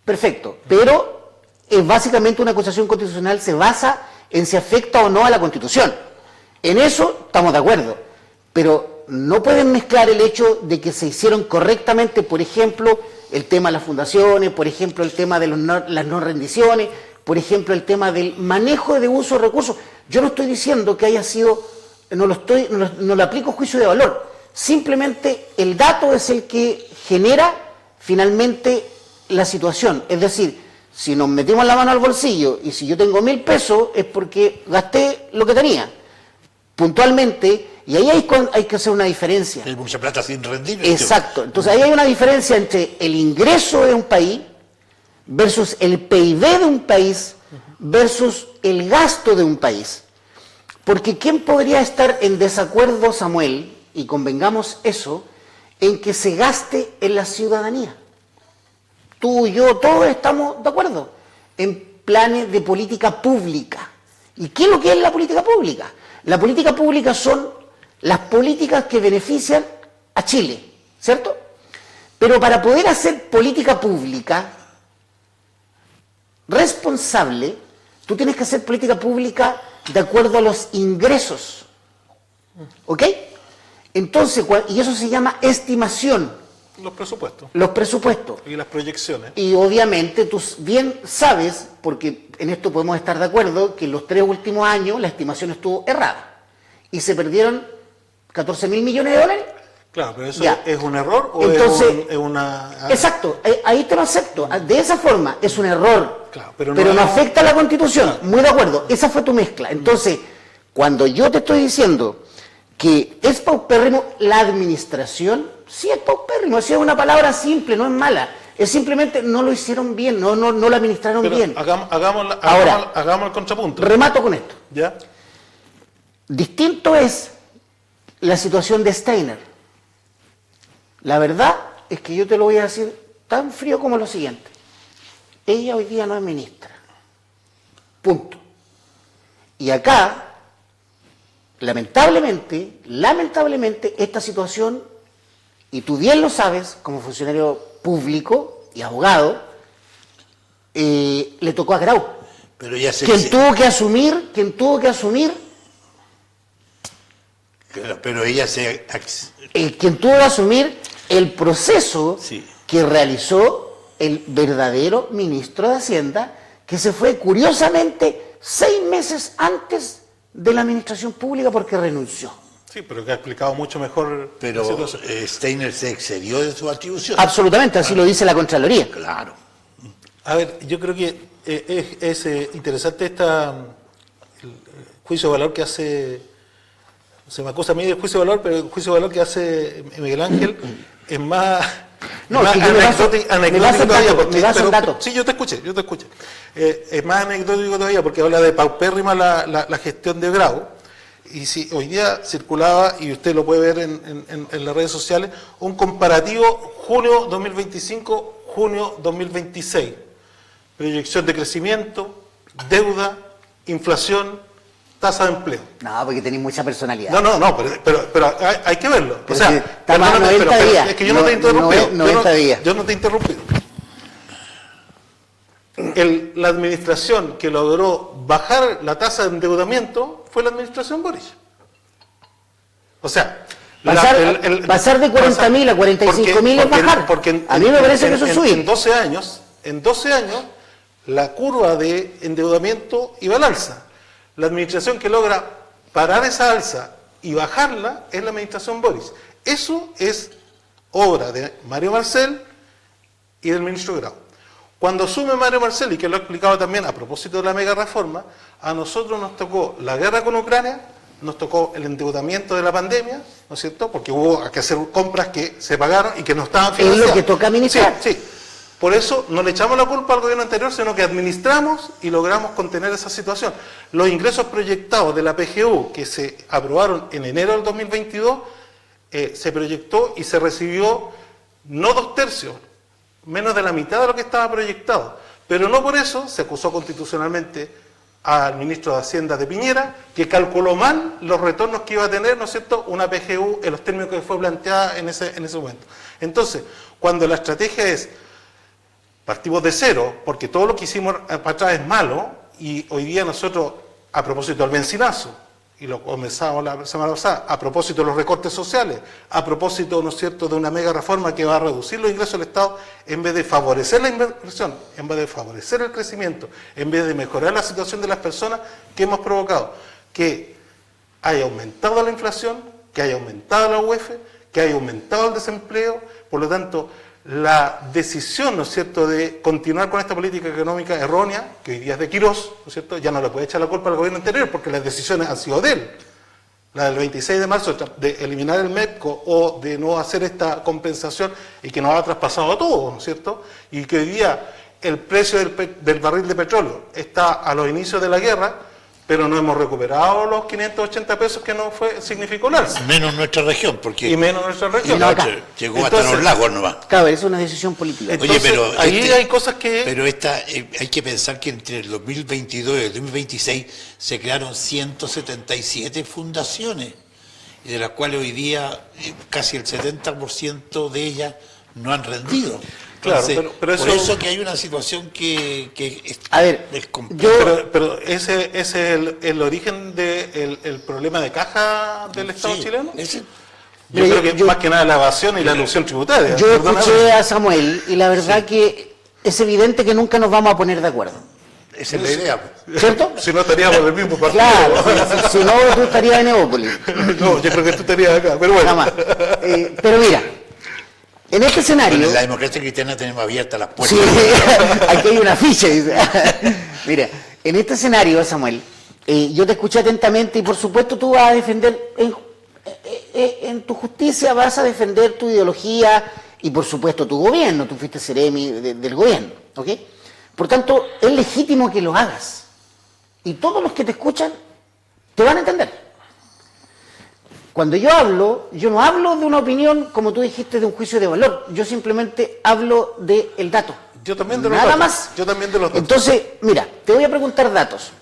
Perfecto, pero básicamente una acusación constitucional se basa en si afecta o no a la Constitución. En eso estamos de acuerdo, pero no pueden mezclar el hecho de que se hicieron correctamente, por ejemplo, el tema de las fundaciones, por ejemplo, el tema de las no rendiciones, por ejemplo, el tema del manejo de uso de recursos. Yo no estoy diciendo que haya sido, no le aplico juicio de valor, simplemente el dato es el que genera finalmente la situación. Es decir, si nos metimos la mano al bolsillo y si yo tengo 1.000 pesos es porque gasté lo que tenía, puntualmente, y ahí hay que hacer una diferencia. Hay mucha plata sin rendir. Exacto. Entonces ahí hay una diferencia entre el ingreso de un país versus el PIB de un país versus el gasto de un país. Porque ¿quién podría estar en desacuerdo, Samuel, y convengamos eso, en que se gaste en la ciudadanía? Tú y yo, todos estamos de acuerdo en planes de política pública. ¿Y qué es lo que es la política pública? La política pública son las políticas que benefician a Chile, ¿cierto? Pero para poder hacer política pública responsable, tú tienes que hacer política pública de acuerdo a los ingresos, ¿ok? Entonces, y eso se llama estimación. Los presupuestos. Los presupuestos. Y las proyecciones. Y obviamente tú bien sabes, porque en esto podemos estar de acuerdo, que en los 3 últimos años la estimación estuvo errada. Y se perdieron 14.000 millones de dólares. Claro, pero eso Ya. es un error o Entonces, es una... Exacto, ahí te lo acepto. De esa forma es un error, Claro, pero pero no no- afecta a la Constitución. Claro. Muy de acuerdo, esa fue tu mezcla. Entonces, cuando yo te estoy diciendo que es paupérrimo la administración, sí es paupérrimo, sí es una palabra simple, no es mala. Es simplemente no lo hicieron bien, no lo administraron Pero bien. hagamos el contrapunto. Remato con esto. ¿Ya? Distinto es la situación de Steiner. La verdad es que yo te lo voy a decir tan frío como lo siguiente. Ella hoy día no es ministra. Punto. Y acá, lamentablemente, esta situación, y tú bien lo sabes, como funcionario público y abogado, le tocó a Grau. Pero ya se Quien tuvo que asumir Claro, pero ella se... quien tuvo que asumir el proceso Sí. que realizó el verdadero ministro de Hacienda, que se fue curiosamente 6 meses antes de la administración pública porque renunció. Sí, pero que ha explicado mucho mejor Pero la situación. Steiner se excedió de su atribución. Absolutamente, así lo dice la Contraloría. Claro. A ver, yo creo que es interesante el juicio de valor que hace, se me acusa a mí del juicio de valor, pero el juicio de valor que hace Miguel Ángel es más... No, más si anecdótico todavía. Dato. Sí, yo te escuché. Es más anecdótico todavía porque habla de paupérrima la gestión de Grau. Y si hoy día circulaba, y usted lo puede ver en las redes sociales, un comparativo junio 2025, junio 2026. Proyección de crecimiento, deuda, inflación, tasa de empleo. No, porque tenéis mucha personalidad. No, pero hay que verlo. Pero o sea, estamos a 90 días. Es que yo no te he interrumpido. 90 días. Yo no te he interrumpido. La administración que logró bajar la tasa de endeudamiento fue la administración Boric. O sea, pasar de 40.000 a 45.000 es bajar. A mí me parece que eso es subir. En 12 años, la curva de endeudamiento iba al alza. La administración que logra parar esa alza y bajarla es la administración Boric. Eso es obra de Mario Marcel y del ministro Grau. Cuando asume Mario Marcel, y que lo he explicado también a propósito de la mega reforma, a nosotros nos tocó la guerra con Ucrania, nos tocó el endeudamiento de la pandemia, ¿no es cierto? Porque hubo que hacer compras que se pagaron y que no estaban financiadas. Es lo que toca administrar. Sí. Por eso no le echamos la culpa al gobierno anterior, sino que administramos y logramos contener esa situación. Los ingresos proyectados de la PGU que se aprobaron en enero del 2022, se proyectó y se recibió no 2/3, menos de la mitad de lo que estaba proyectado. Pero no por eso se acusó constitucionalmente al ministro de Hacienda de Piñera, que calculó mal los retornos que iba a tener, ¿no es cierto?, una PGU en los términos que fue planteada en ese momento. Entonces, cuando la estrategia es partimos de cero, porque todo lo que hicimos para atrás es malo, y hoy día nosotros, a propósito del bencinazo, y lo comenzamos la semana pasada, a propósito de los recortes sociales, a propósito, ¿no es cierto?, de una mega reforma que va a reducir los ingresos del Estado, en vez de favorecer la inversión, en vez de favorecer el crecimiento, en vez de mejorar la situación de las personas, que hemos provocado que haya aumentado la inflación, que haya aumentado la UEF, que haya aumentado el desempleo. Por lo tanto, la decisión, ¿no es cierto?, de continuar con esta política económica errónea, que hoy día es de Quirós, ¿no es cierto?, ya no le puede echar la culpa al gobierno anterior, porque las decisiones han sido de él. La del 26 de marzo, de eliminar el MEPCO o de no hacer esta compensación y que nos ha traspasado a todos, ¿no es cierto?, y que hoy día el precio del barril de petróleo está a los inicios de la guerra, pero no hemos recuperado los 580 pesos que nos significó el alza. Menos nuestra región, porque... Y menos nuestra región. Llegó hasta los lagos nomás. Claro, es una decisión política. Entonces, oye, pero ahí hay cosas que... Pero hay que pensar que entre el 2022 y el 2026 se crearon 177 fundaciones, y de las cuales hoy día casi el 70% de ellas no han rendido. Entonces, claro, pero por eso que hay una situación que es compleja. Pero ese es el origen del problema de caja del Estado chileno. Yo creo que más que nada la evasión y la elusión tributaria. Yo escuché a Samuel y la verdad que es evidente que nunca nos vamos a poner de acuerdo. Esa es la idea. ¿Cierto? Si no estaríamos en el mismo partido. Claro, si no tú estarías en Evópolis. No, yo creo que tú estarías acá, pero bueno. Jamás. Pero mira, en este escenario... Bueno, en la democracia cristiana tenemos abiertas las puertas. Sí, aquí hay una ficha, dice. Mira, en este escenario, Samuel, yo te escuché atentamente y por supuesto tú vas a defender, en tu justicia vas a defender tu ideología y por supuesto tu gobierno, tú fuiste seremi del gobierno, ¿ok? Por tanto, es legítimo que lo hagas y todos los que te escuchan te van a entender. Cuando yo hablo, yo no hablo de una opinión, como tú dijiste, de un juicio de valor. Yo simplemente hablo del dato. Yo también de los datos. Nada más. Yo también de los datos. Entonces, mira, te voy a preguntar datos.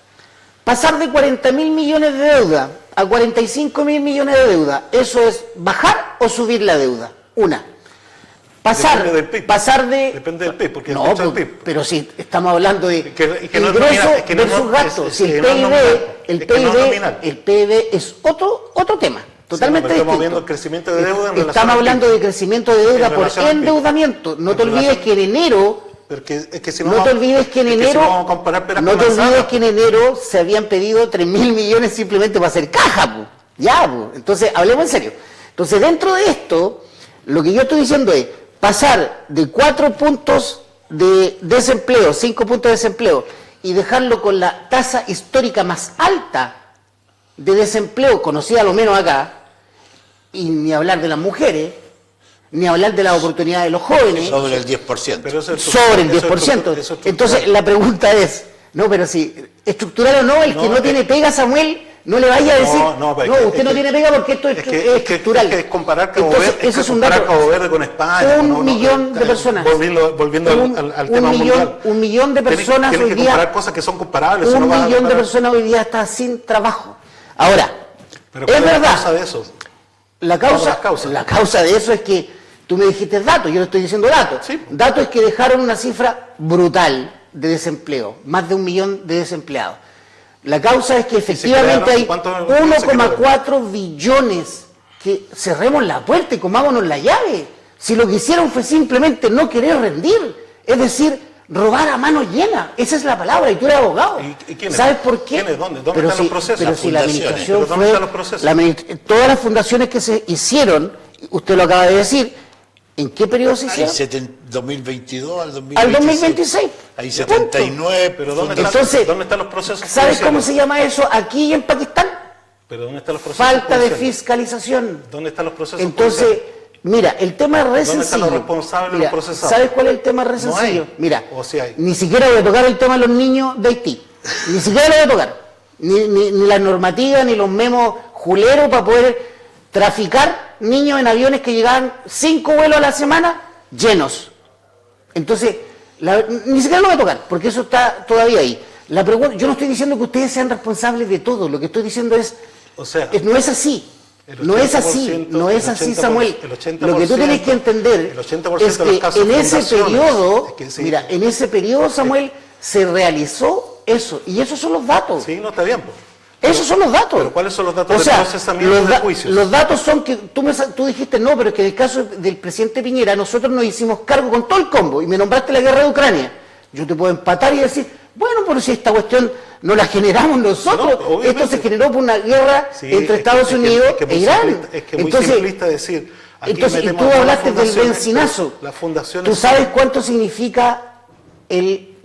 Pasar de 40.000 millones de deuda a 45.000 millones de deuda, ¿eso es bajar o subir la deuda? Una. Depende del PIB. Pasar de... Depende del PIB, porque no, el PIB. Pero si estamos hablando de ingreso versus gasto. Si el PIB es otro tema. Totalmente distinto. Estamos viendo el crecimiento de deuda en relación Estamos hablando de crecimiento de deuda por endeudamiento. No te olvides que en enero... No te olvides que en enero se habían pedido 3.000 millones simplemente para hacer caja. Po. Ya, po. Entonces, hablemos en serio. Entonces, dentro de esto, lo que yo estoy diciendo es pasar de 4 puntos de desempleo, 5 puntos de desempleo, y dejarlo con la tasa histórica más alta de desempleo, conocida a lo menos acá, y ni hablar de las mujeres, ni hablar de las oportunidades de los jóvenes. Sobre el 10%. Pero sobre el 10%. Entonces la pregunta es, no, pero si estructural o no, el que no tiene pega, Samuel, no le vaya a decir, usted no tiene pega porque esto es estructural. Es comparar Cabo Entonces, Verde, eso es un dato. Cabo Verde con España. Un millón de personas. Volviendo al tema mundial. Un millón de personas hoy día. Tienes que comparar cosas que son comparables. Un millón de personas hoy día está sin trabajo. Ahora, pero es verdad. La causa de eso. La causa de eso es que tú me dijiste datos, yo le estoy diciendo datos. Sí. Datos es que dejaron una cifra brutal de desempleo, más de 1 millón de desempleados. La causa es que efectivamente hay 1,4 billones que cerremos la puerta y comámonos la llave. Si lo que hicieron fue simplemente no querer rendir, es decir, robar a mano llena. Esa es la palabra, y tú eres abogado. ¿Y ¿Sabes por qué? ¿Quiénes? ¿Dónde están los procesos? Pero si la administración ¿Dónde están los procesos? todas las fundaciones que se hicieron, usted lo acaba de decir, ¿en qué periodo se hicieron? 2022 al 2026. Al 2026. Hay 79. Pero ¿dónde están los procesos? ¿Sabes cómo se llama eso aquí y en Pakistán? ¿Pero dónde están los procesos? Falta de fiscalización. ¿Dónde están los procesos? Entonces, mira, el tema es re ¿Dónde están sencillo. los responsables de los procesados? ¿Sabes cuál es el tema re No sencillo? hay. Mira, ¿O sí hay? ni siquiera voy a tocar el tema de los niños de Haití. Ni siquiera lo voy a tocar. Ni las normativas, ni los memos juleros para poder traficar niños en aviones que llegaban 5 vuelos a la semana llenos. Entonces, ni siquiera lo voy a tocar, porque eso está todavía ahí. La pregunta, yo no estoy diciendo que ustedes sean responsables de todo, lo que estoy diciendo es, no es así. No es así, no es así, Samuel. Lo que tú tienes que entender es que en ese periodo, mira, en ese periodo, Samuel, se realizó eso, y esos son los datos. Sí, no está bien. Esos son los datos. ¿Pero cuáles son los datos de procesamiento de juicios? Los datos son que tú dijiste no, pero es que en el caso del presidente Piñera nosotros nos hicimos cargo con todo el combo y me nombraste la guerra de Ucrania. Yo te puedo empatar y decir, bueno, pero si esta cuestión no la generamos nosotros, esto se generó por una guerra entre Estados Unidos e Irán. Es que muy simplista decir. Y tú hablaste del bencinazo. ¿Tú sabes cuánto significa el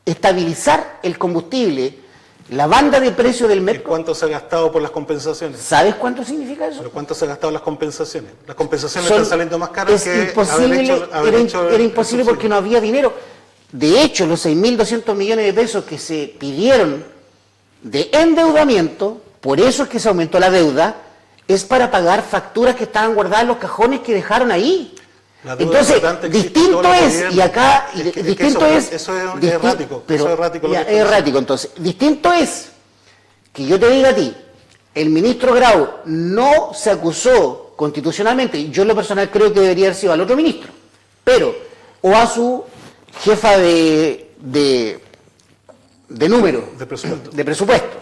estabilizar el combustible, la banda de precio del metro? ¿Cuánto se ha gastado por las compensaciones? ¿Sabes cuánto significa eso? ¿Pero cuánto se ha gastado las compensaciones? Las compensaciones están saliendo más caras que era imposible porque no había dinero. De hecho, los 6.200 millones de pesos que se pidieron de endeudamiento, por eso es que se aumentó la deuda, es para pagar facturas que estaban guardadas en los cajones que dejaron ahí. Entonces, distinto es, y acá, distinto es... Eso es errático, pero, eso es errático. Es errático, entonces. Distinto es que yo te diga a ti, el ministro Grau no se acusó constitucionalmente, y yo en lo personal creo que debería haber sido al otro ministro, pero, o a su jefa de número, de presupuesto.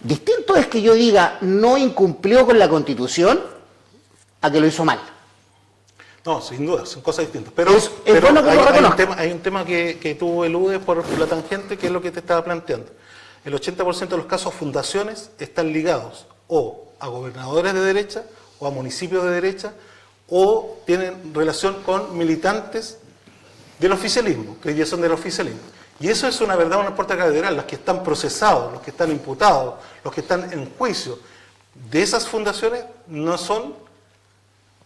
Distinto es que yo diga no incumplió con la Constitución a que lo hizo mal. No, sin duda, son cosas distintas. Pero, bueno que hay un tema que tú eludes por la tangente, que es lo que te estaba planteando. El 80% de los casos, fundaciones, están ligados o a gobernadores de derecha, o a municipios de derecha, o tienen relación con militantes del oficialismo, que hoy día son del oficialismo. Y eso es una verdad, una puerta catedral. Los que están procesados, los que están imputados, los que están en juicio de esas fundaciones no son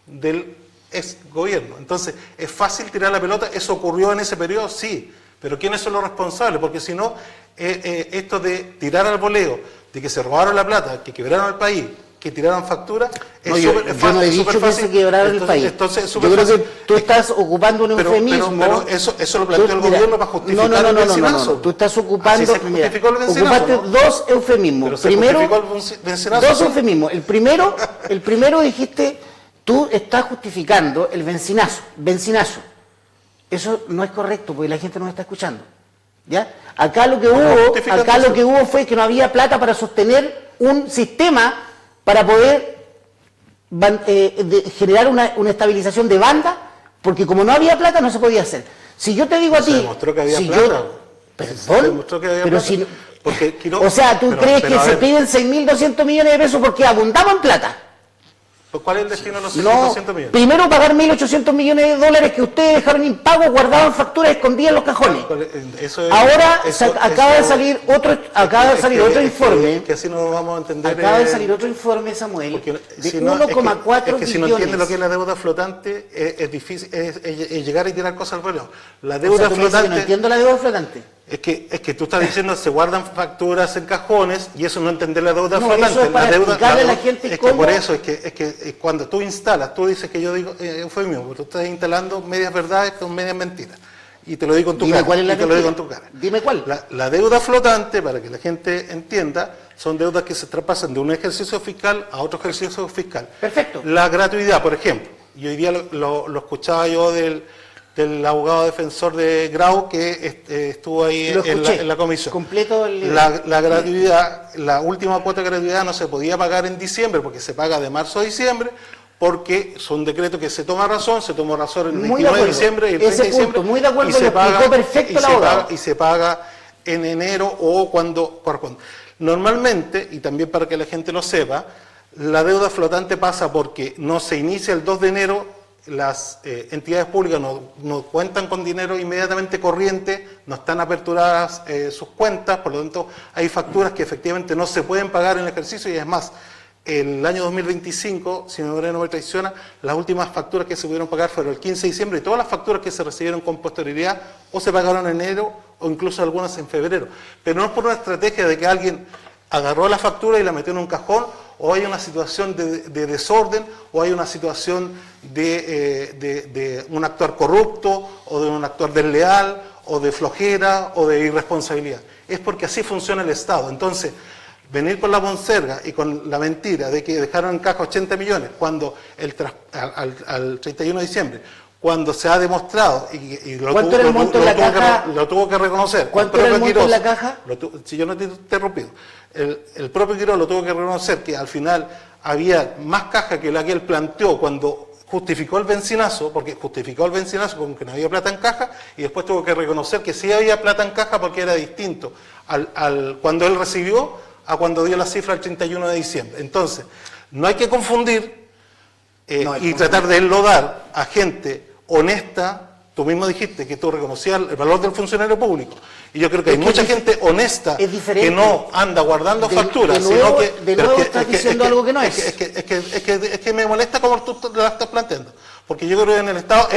del ex gobierno. Entonces, ¿es fácil tirar la pelota? ¿Eso ocurrió en ese periodo? Sí. Pero ¿quiénes son los responsables? Porque si no, esto de tirar al voleo, de que se robaron la plata, que quebraron el país, que tiraron facturas, yo no he dicho que se quebraron el país. Yo creo que tú estás ocupando un eufemismo. Pero eso lo planteó el gobierno para justificar el bencinazo. Tú estás ocupando... Ocupaste ¿no? Dos eufemismos. Primero, dos eufemismos. El primero dijiste, tú estás justificando el bencinazo. Eso no es correcto porque la gente nos está escuchando. ¿Ya? Acá lo que hubo fue que no había plata para sostener un sistema para poder generar una estabilización de banda, porque como no había plata no se podía hacer. Si yo te digo a ti... Se demostró que había plata. Perdón, se demostró que había pero plata. Si, porque o sea, ¿tú crees que se piden 6.200 millones de pesos porque abundamos en plata? Pues, ¿cuál es el destino de los No, 600 millones? primero pagar 1.800 millones de dólares que ustedes dejaron impagos, guardados en facturas escondidas en los cajones. Ahora acaba de salir otro informe. Que así no vamos a entender. Acaba de salir otro informe, Samuel, de 1,4 billones. Es que si no entiende lo que es la deuda flotante, es difícil es llegar y tirar cosas al vuelo. La deuda flotante. No entiendo la deuda flotante. Es que tú estás diciendo se guardan facturas en cajones y eso no entender la deuda flotante. Eso es para explicarle a la gente cómo. Por eso es que cuando tú instalas, tú dices que yo digo, fue mío, tú estás instalando medias verdades con medias mentiras. Y te lo digo en tu cara. ¿Cuál es la te lo digo en tu cara. Dime cuál. La deuda flotante, para que la gente entienda, son deudas que se traspasan de un ejercicio fiscal a otro ejercicio fiscal. Perfecto. La gratuidad, por ejemplo, y hoy día lo escuchaba yo del abogado defensor de Grau que estuvo ahí en la comisión. Completo la gratuidad, la última cuota de gratuidad no se podía pagar en diciembre porque se paga de marzo a diciembre, porque son decretos que se tomó razón el 29 de diciembre y el 30 de diciembre. Muy de acuerdo, lo explicó perfecto el abogado. Y se paga en enero o cuando corresponde. Normalmente, y también para que la gente lo sepa, la deuda flotante pasa porque no se inicia el 2 de enero, las entidades públicas no cuentan con dinero inmediatamente corriente, no están aperturadas sus cuentas, por lo tanto hay facturas que efectivamente no se pueden pagar en el ejercicio y es más, el año 2025, si mi memoria no me traiciona, las últimas facturas que se pudieron pagar fueron el 15 de diciembre y todas las facturas que se recibieron con posterioridad o se pagaron en enero o incluso algunas en febrero. Pero no es por una estrategia de que alguien agarró la factura y la metió en un cajón, o hay una situación de desorden, o hay una situación de un actuar corrupto, o de un actuar desleal, o de flojera, o de irresponsabilidad. Es porque así funciona el Estado. Entonces, venir con la monserga y con la mentira de que dejaron en caja 80 millones cuando al 31 de diciembre, cuando se ha demostrado y lo tuvo que reconocer. ¿Cuánto era el monto en la caja? Si yo no te he interrumpido. El propio Quiroz lo tuvo que reconocer que al final había más caja que la que él planteó cuando justificó el bencinazo, porque justificó el bencinazo con que no había plata en caja, y después tuvo que reconocer que sí había plata en caja porque era distinto cuando él recibió a cuando dio la cifra el 31 de diciembre. Entonces, no hay que confundir y tratar de enlodar a gente honesta. Tú mismo dijiste que tú reconocías el valor del funcionario público. Y yo creo que hay mucha gente honesta que no anda guardando facturas, sino que... De nuevo estás diciendo algo que no es. Es que me molesta como tú la estás planteando. Porque yo creo que en el Estado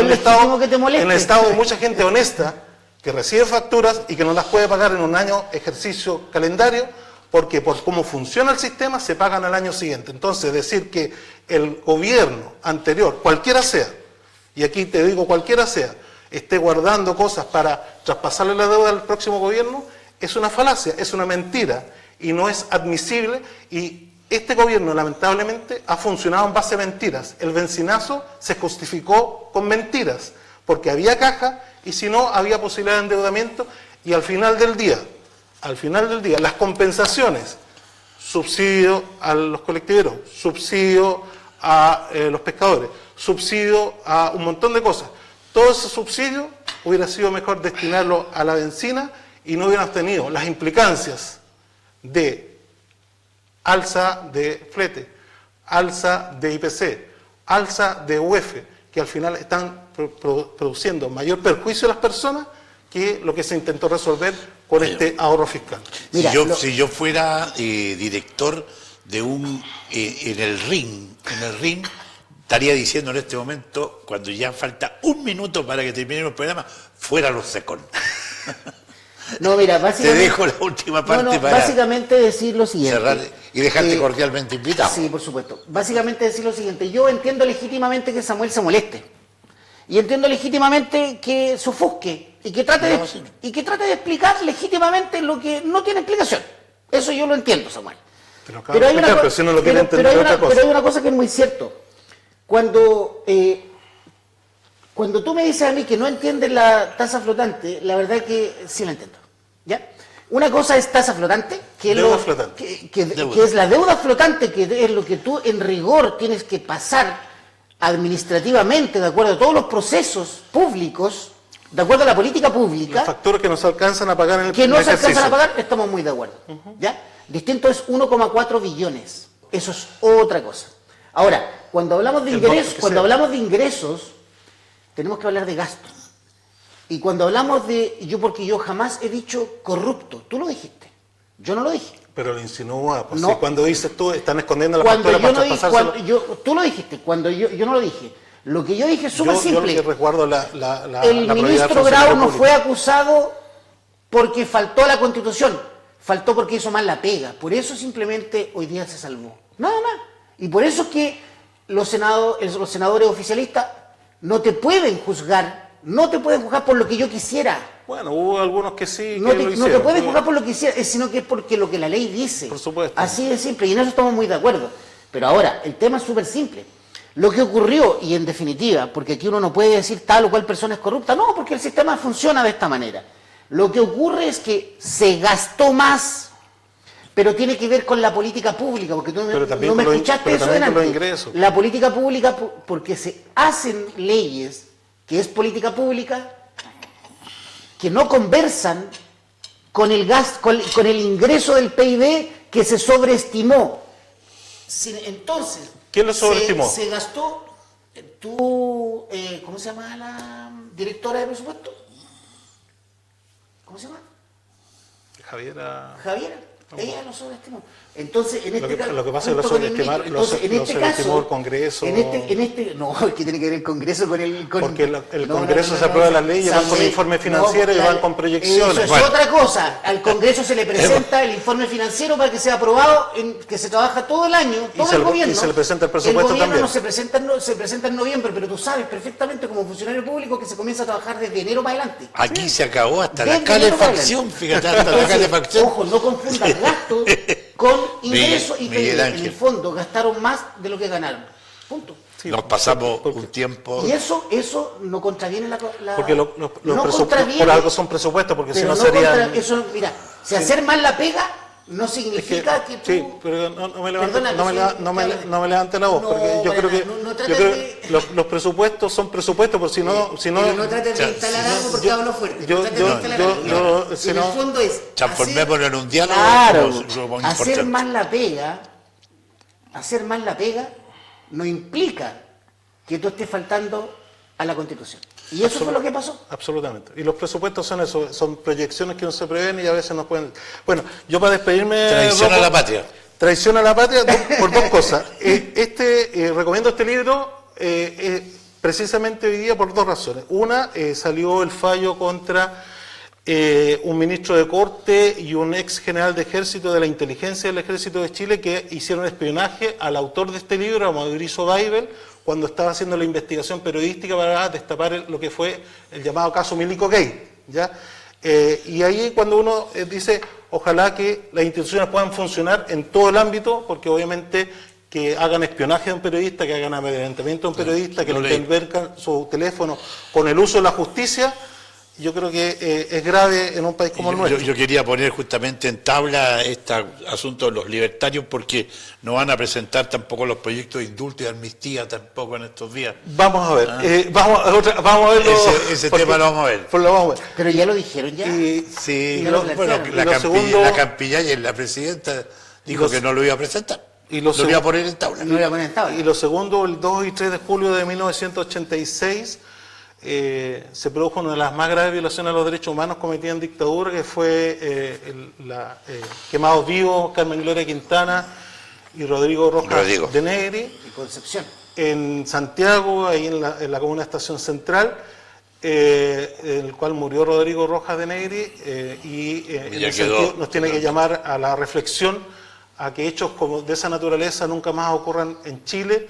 hay mucha gente honesta que recibe facturas y que no las puede pagar en un año ejercicio calendario, porque por cómo funciona el sistema se pagan al año siguiente. Entonces, decir que el gobierno anterior, cualquiera sea, y aquí te digo cualquiera sea, esté guardando cosas para traspasarle la deuda al próximo gobierno, es una falacia, es una mentira y no es admisible. Y este gobierno lamentablemente ha funcionado en base a mentiras. El bencinazo se justificó con mentiras, porque había caja y si no había posibilidad de endeudamiento, y al final del día, las compensaciones, subsidio a los colectiveros, subsidio a los pescadores, subsidio a un montón de cosas. Todo ese subsidio hubiera sido mejor destinarlo a la bencina y no hubieran tenido las implicancias de alza de flete, alza de IPC, alza de UF, que al final están produciendo mayor perjuicio a las personas que lo que se intentó resolver con este ahorro fiscal. Mira, si yo fuera director de en el RIN, estaría diciendo en este momento, cuando ya falta un minuto para que terminemos el programa, fuera los SECON. No, mira, básicamente... Te dejo la última parte para... Básicamente decir lo siguiente. Cerrar y dejarte cordialmente invitado. Sí, por supuesto. Básicamente decir lo siguiente. Yo entiendo legítimamente que Samuel se moleste. Y entiendo legítimamente que se ofusque. Y que trate de explicar legítimamente lo que no tiene explicación. Eso yo lo entiendo, Samuel. Pero hay una cosa que es muy cierto. Cuando tú me dices a mí que no entiendes la tasa flotante, la verdad es que sí la entiendo. ¿Ya? Una cosa es tasa flotante, que es la deuda flotante, que es lo que tú en rigor tienes que pasar administrativamente, de acuerdo a todos los procesos públicos, de acuerdo a la política pública. Las facturas que no se alcanzan a pagar en el que no se alcanzan a pagar, estamos muy de acuerdo. ¿Ya? Distinto es 1,4 billones. Eso es otra cosa. Ahora, cuando hablamos de ingresos, tenemos que hablar de gastos. Y cuando hablamos porque yo jamás he dicho corrupto, tú lo dijiste, yo no lo dije. Pero lo insinúa, pues No. sí, cuando dices tú, están escondiendo la Cuando factura yo para no dije, traspasárselo. tú lo dijiste, cuando yo no lo dije. Lo que yo dije es súper Yo simple. lo que recuerdo la El la ministro propiedad Grau no pública. fue acusado porque faltó a la Constitución, faltó porque hizo mal la pega. Por eso simplemente hoy día se salvó. Nada más. Y por eso es que los senadores oficialistas no te pueden juzgar por lo que yo quisiera. Bueno, hubo algunos que sí, No que te, lo no hicieron. te pueden juzgar por lo que quisiera, sino que es porque lo que la ley dice. Por supuesto. Así de simple, y en eso estamos muy de acuerdo. Pero ahora, el tema es súper simple. Lo que ocurrió, y en definitiva, porque aquí uno no puede decir tal o cual persona es corrupta, no, porque el sistema funciona de esta manera. Lo que ocurre es que se gastó más, pero tiene que ver con la política pública, porque tú Pero también no me con los escuchaste pero eso también con los delante. ingresos. La política pública, porque se hacen leyes, que es política pública, que no conversan con el con el ingreso del PIB que se sobreestimó. Entonces, ¿Quién lo sobreestimó? Se gastó, ¿cómo se llama la directora de presupuesto? ¿Cómo se llama? Javiera. Javiera. Ella lo sobreestimó. Entonces, en este caso. Lo que pasa es que lo sobreestimó el Congreso. No, ¿qué tiene que ver el Congreso con el. Porque el Congreso se aprueba las leyes, van con informe financiero y van con proyecciones. Eso es otra cosa. Al Congreso se le presenta el informe financiero para que sea aprobado, que se trabaja todo el año, todo el gobierno. Y se le presenta el presupuesto también. El también. no se presenta en noviembre, pero tú sabes perfectamente como funcionario público que se comienza a trabajar desde enero para adelante. Aquí se acabó hasta Desde la calefacción, fíjate, hasta la Entonces, calefacción. Ojo, no confundas gastos con ingresos y Miguel PIB. En Ángel. el fondo gastaron más de lo que ganaron. Punto. Sí, Nos pasamos un tiempo. Y eso no contraviene la Porque los no presupuestos contraviene, por algo son presupuestos, porque si pero no serían. Mira, si hacer mal la pega no significa que tú... Sí, pero no me levante, Perdona, no me levante la voz, No, porque yo creo que, no yo trates creo de- que los presupuestos son presupuestos, porque si no... pero no trates de instalar algo porque hablo fuerte. No trates de instalar algo. si En no- el fondo es... Transformémoslo en un diálogo. Claro, como hacer importante. mal la pega no implica que tú estés faltando a la Constitución. Y eso fue lo que pasó. Absolutamente. Y los presupuestos son eso, son proyecciones que no se prevén y a veces no pueden... Bueno, yo para despedirme... Traición a Rocco, la patria. Traición a la patria por dos cosas. Recomiendo este libro precisamente hoy día por dos razones. Una, salió el fallo contra un ministro de Corte y un ex general de Ejército de la Inteligencia del Ejército de Chile que hicieron espionaje al autor de este libro, a Mauricio Weibel, cuando estaba haciendo la investigación periodística para destapar lo que fue el llamado caso Milico Gate, ¿ya? Y ahí cuando uno dice, ojalá que las instituciones puedan funcionar en todo el ámbito, porque obviamente que hagan espionaje de un periodista, que hagan amedrentamiento de un periodista, que le intervengan su teléfono con el uso de la justicia, yo creo que es grave en un país como el nuestro. Yo quería poner justamente en tabla este asunto de los libertarios porque no van a presentar tampoco los proyectos de indulto y amnistía tampoco en estos días. Vamos a ver, vamos a verlo. Ese tema lo vamos a ver. Pues lo vamos a ver. Pero ya lo dijeron ya. Sí, Ya lo bueno, plantearon. la Campillaya, la presidenta, dijo que no lo iba a presentar. Y lo iba a poner en tabla. No lo iba a poner en tabla. Y lo segundo, el 2 y 3 de julio de 1986, se produjo una de las más graves violaciones a los derechos humanos cometidas en dictadura, que fue quemados vivos Carmen Gloria Quintana y Rodrigo Rojas de Negri, Y Concepción. en Santiago, ahí en la comuna de Estación Central, en el cual murió Rodrigo Rojas de Negri, en ese sentido nos tiene que llamar a la reflexión, a que hechos como de esa naturaleza nunca más ocurran en Chile,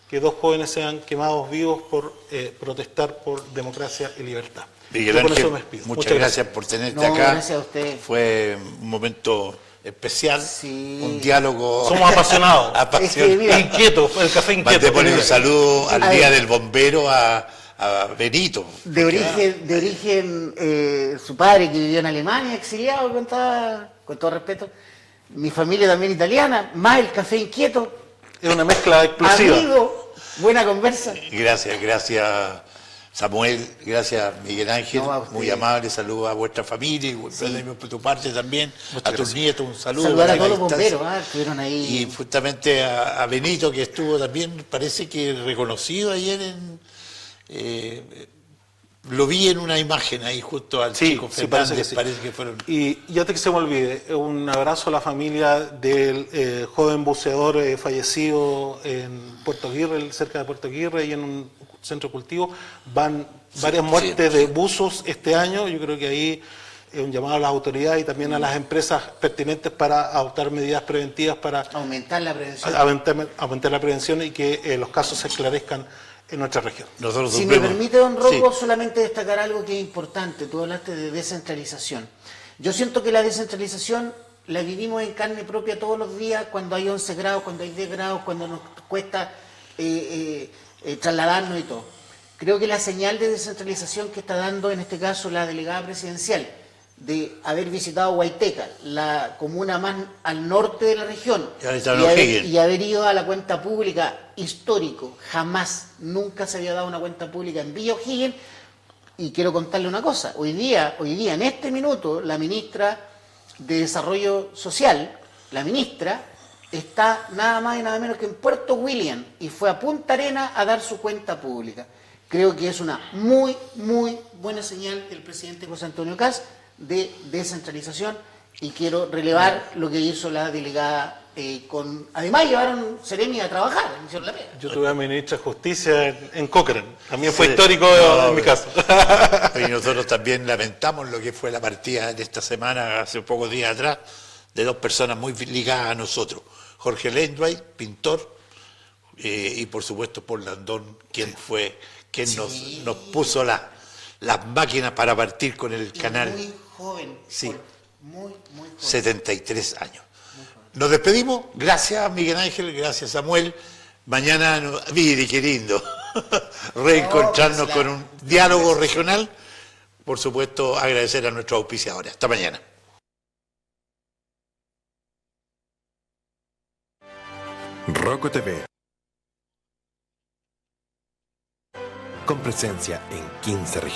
que dos jóvenes sean quemados vivos por protestar por democracia y libertad. Miguel Yo con Ángel, eso me despido. muchas gracias por tenerte No, acá. gracias a usted. Fue un momento especial, Sí. un diálogo Somos apasionados. Es que, mira, Inquietos, el café inquieto. Mandémosle un saludo al A Día ver. del Bombero a Benito. de origen, su padre que vivió en Alemania, exiliado, con todo respeto. Mi familia también italiana, más el café inquieto. Es una mezcla explosiva. Amigo, buena conversa. Gracias Samuel, gracias Miguel Ángel, No, a ustedes. muy amable, saludos a vuestra familia y por tu parte también, a tus nietos, un saludo. Saludar a para todos la los distancia. bomberos, estuvieron ahí. Y justamente a Benito, que estuvo también, parece que reconocido ayer lo vi en una imagen ahí justo al chico Fernández, parece que fueron. Y antes que se me olvide, un abrazo a la familia del joven buceador fallecido en Puerto Aguirre, cerca de Puerto Aguirre, y en un centro de cultivo. Van varias muertes de buzos este año. Yo creo que ahí es un llamado a las autoridades y también a las empresas pertinentes para adoptar medidas preventivas para aumentar la prevención. Aumentar la prevención y que los casos se esclarezcan en nuestra región. Si me permite, don Rocco, solamente destacar algo que es importante. Tú hablaste de descentralización. Yo siento que la descentralización la vivimos en carne propia todos los días, cuando hay 11 grados, cuando hay 10 grados, cuando nos cuesta trasladarnos y todo. Creo que la señal de descentralización que está dando en este caso la delegada presidencial, de haber visitado Huayteca, la comuna más al norte de la región, y haber ido a la cuenta pública histórico, nunca se había dado una cuenta pública en Villa O'Higgins. Y quiero contarle una cosa, hoy día, en este minuto, la ministra de Desarrollo Social, está nada más y nada menos que en Puerto William, y fue a Punta Arenas a dar su cuenta pública. Creo que es una muy, muy buena señal del presidente José Antonio Kast de descentralización, y quiero relevar lo que hizo la delegada además llevaron Seremi a trabajar, hicieron la pega. Yo tuve a ministra de Justicia en Cochrane, también fue histórico en mi caso. Y nosotros también lamentamos lo que fue la partida de esta semana, hace pocos días atrás, de dos personas muy ligadas a nosotros. Jorge Lendway, pintor, y por supuesto Paul Landón, quien nos puso las máquinas para partir con el canal. Muy joven. Sí. Muy joven. 73 años. Nos despedimos. Gracias, Miguel Ángel. Gracias, Samuel. Mañana, Viri, qué lindo, reencontrarnos con un diálogo regional. Por supuesto, agradecer a nuestros auspiciadores. Hasta mañana. Rocco TV. Con presencia en 15 regiones.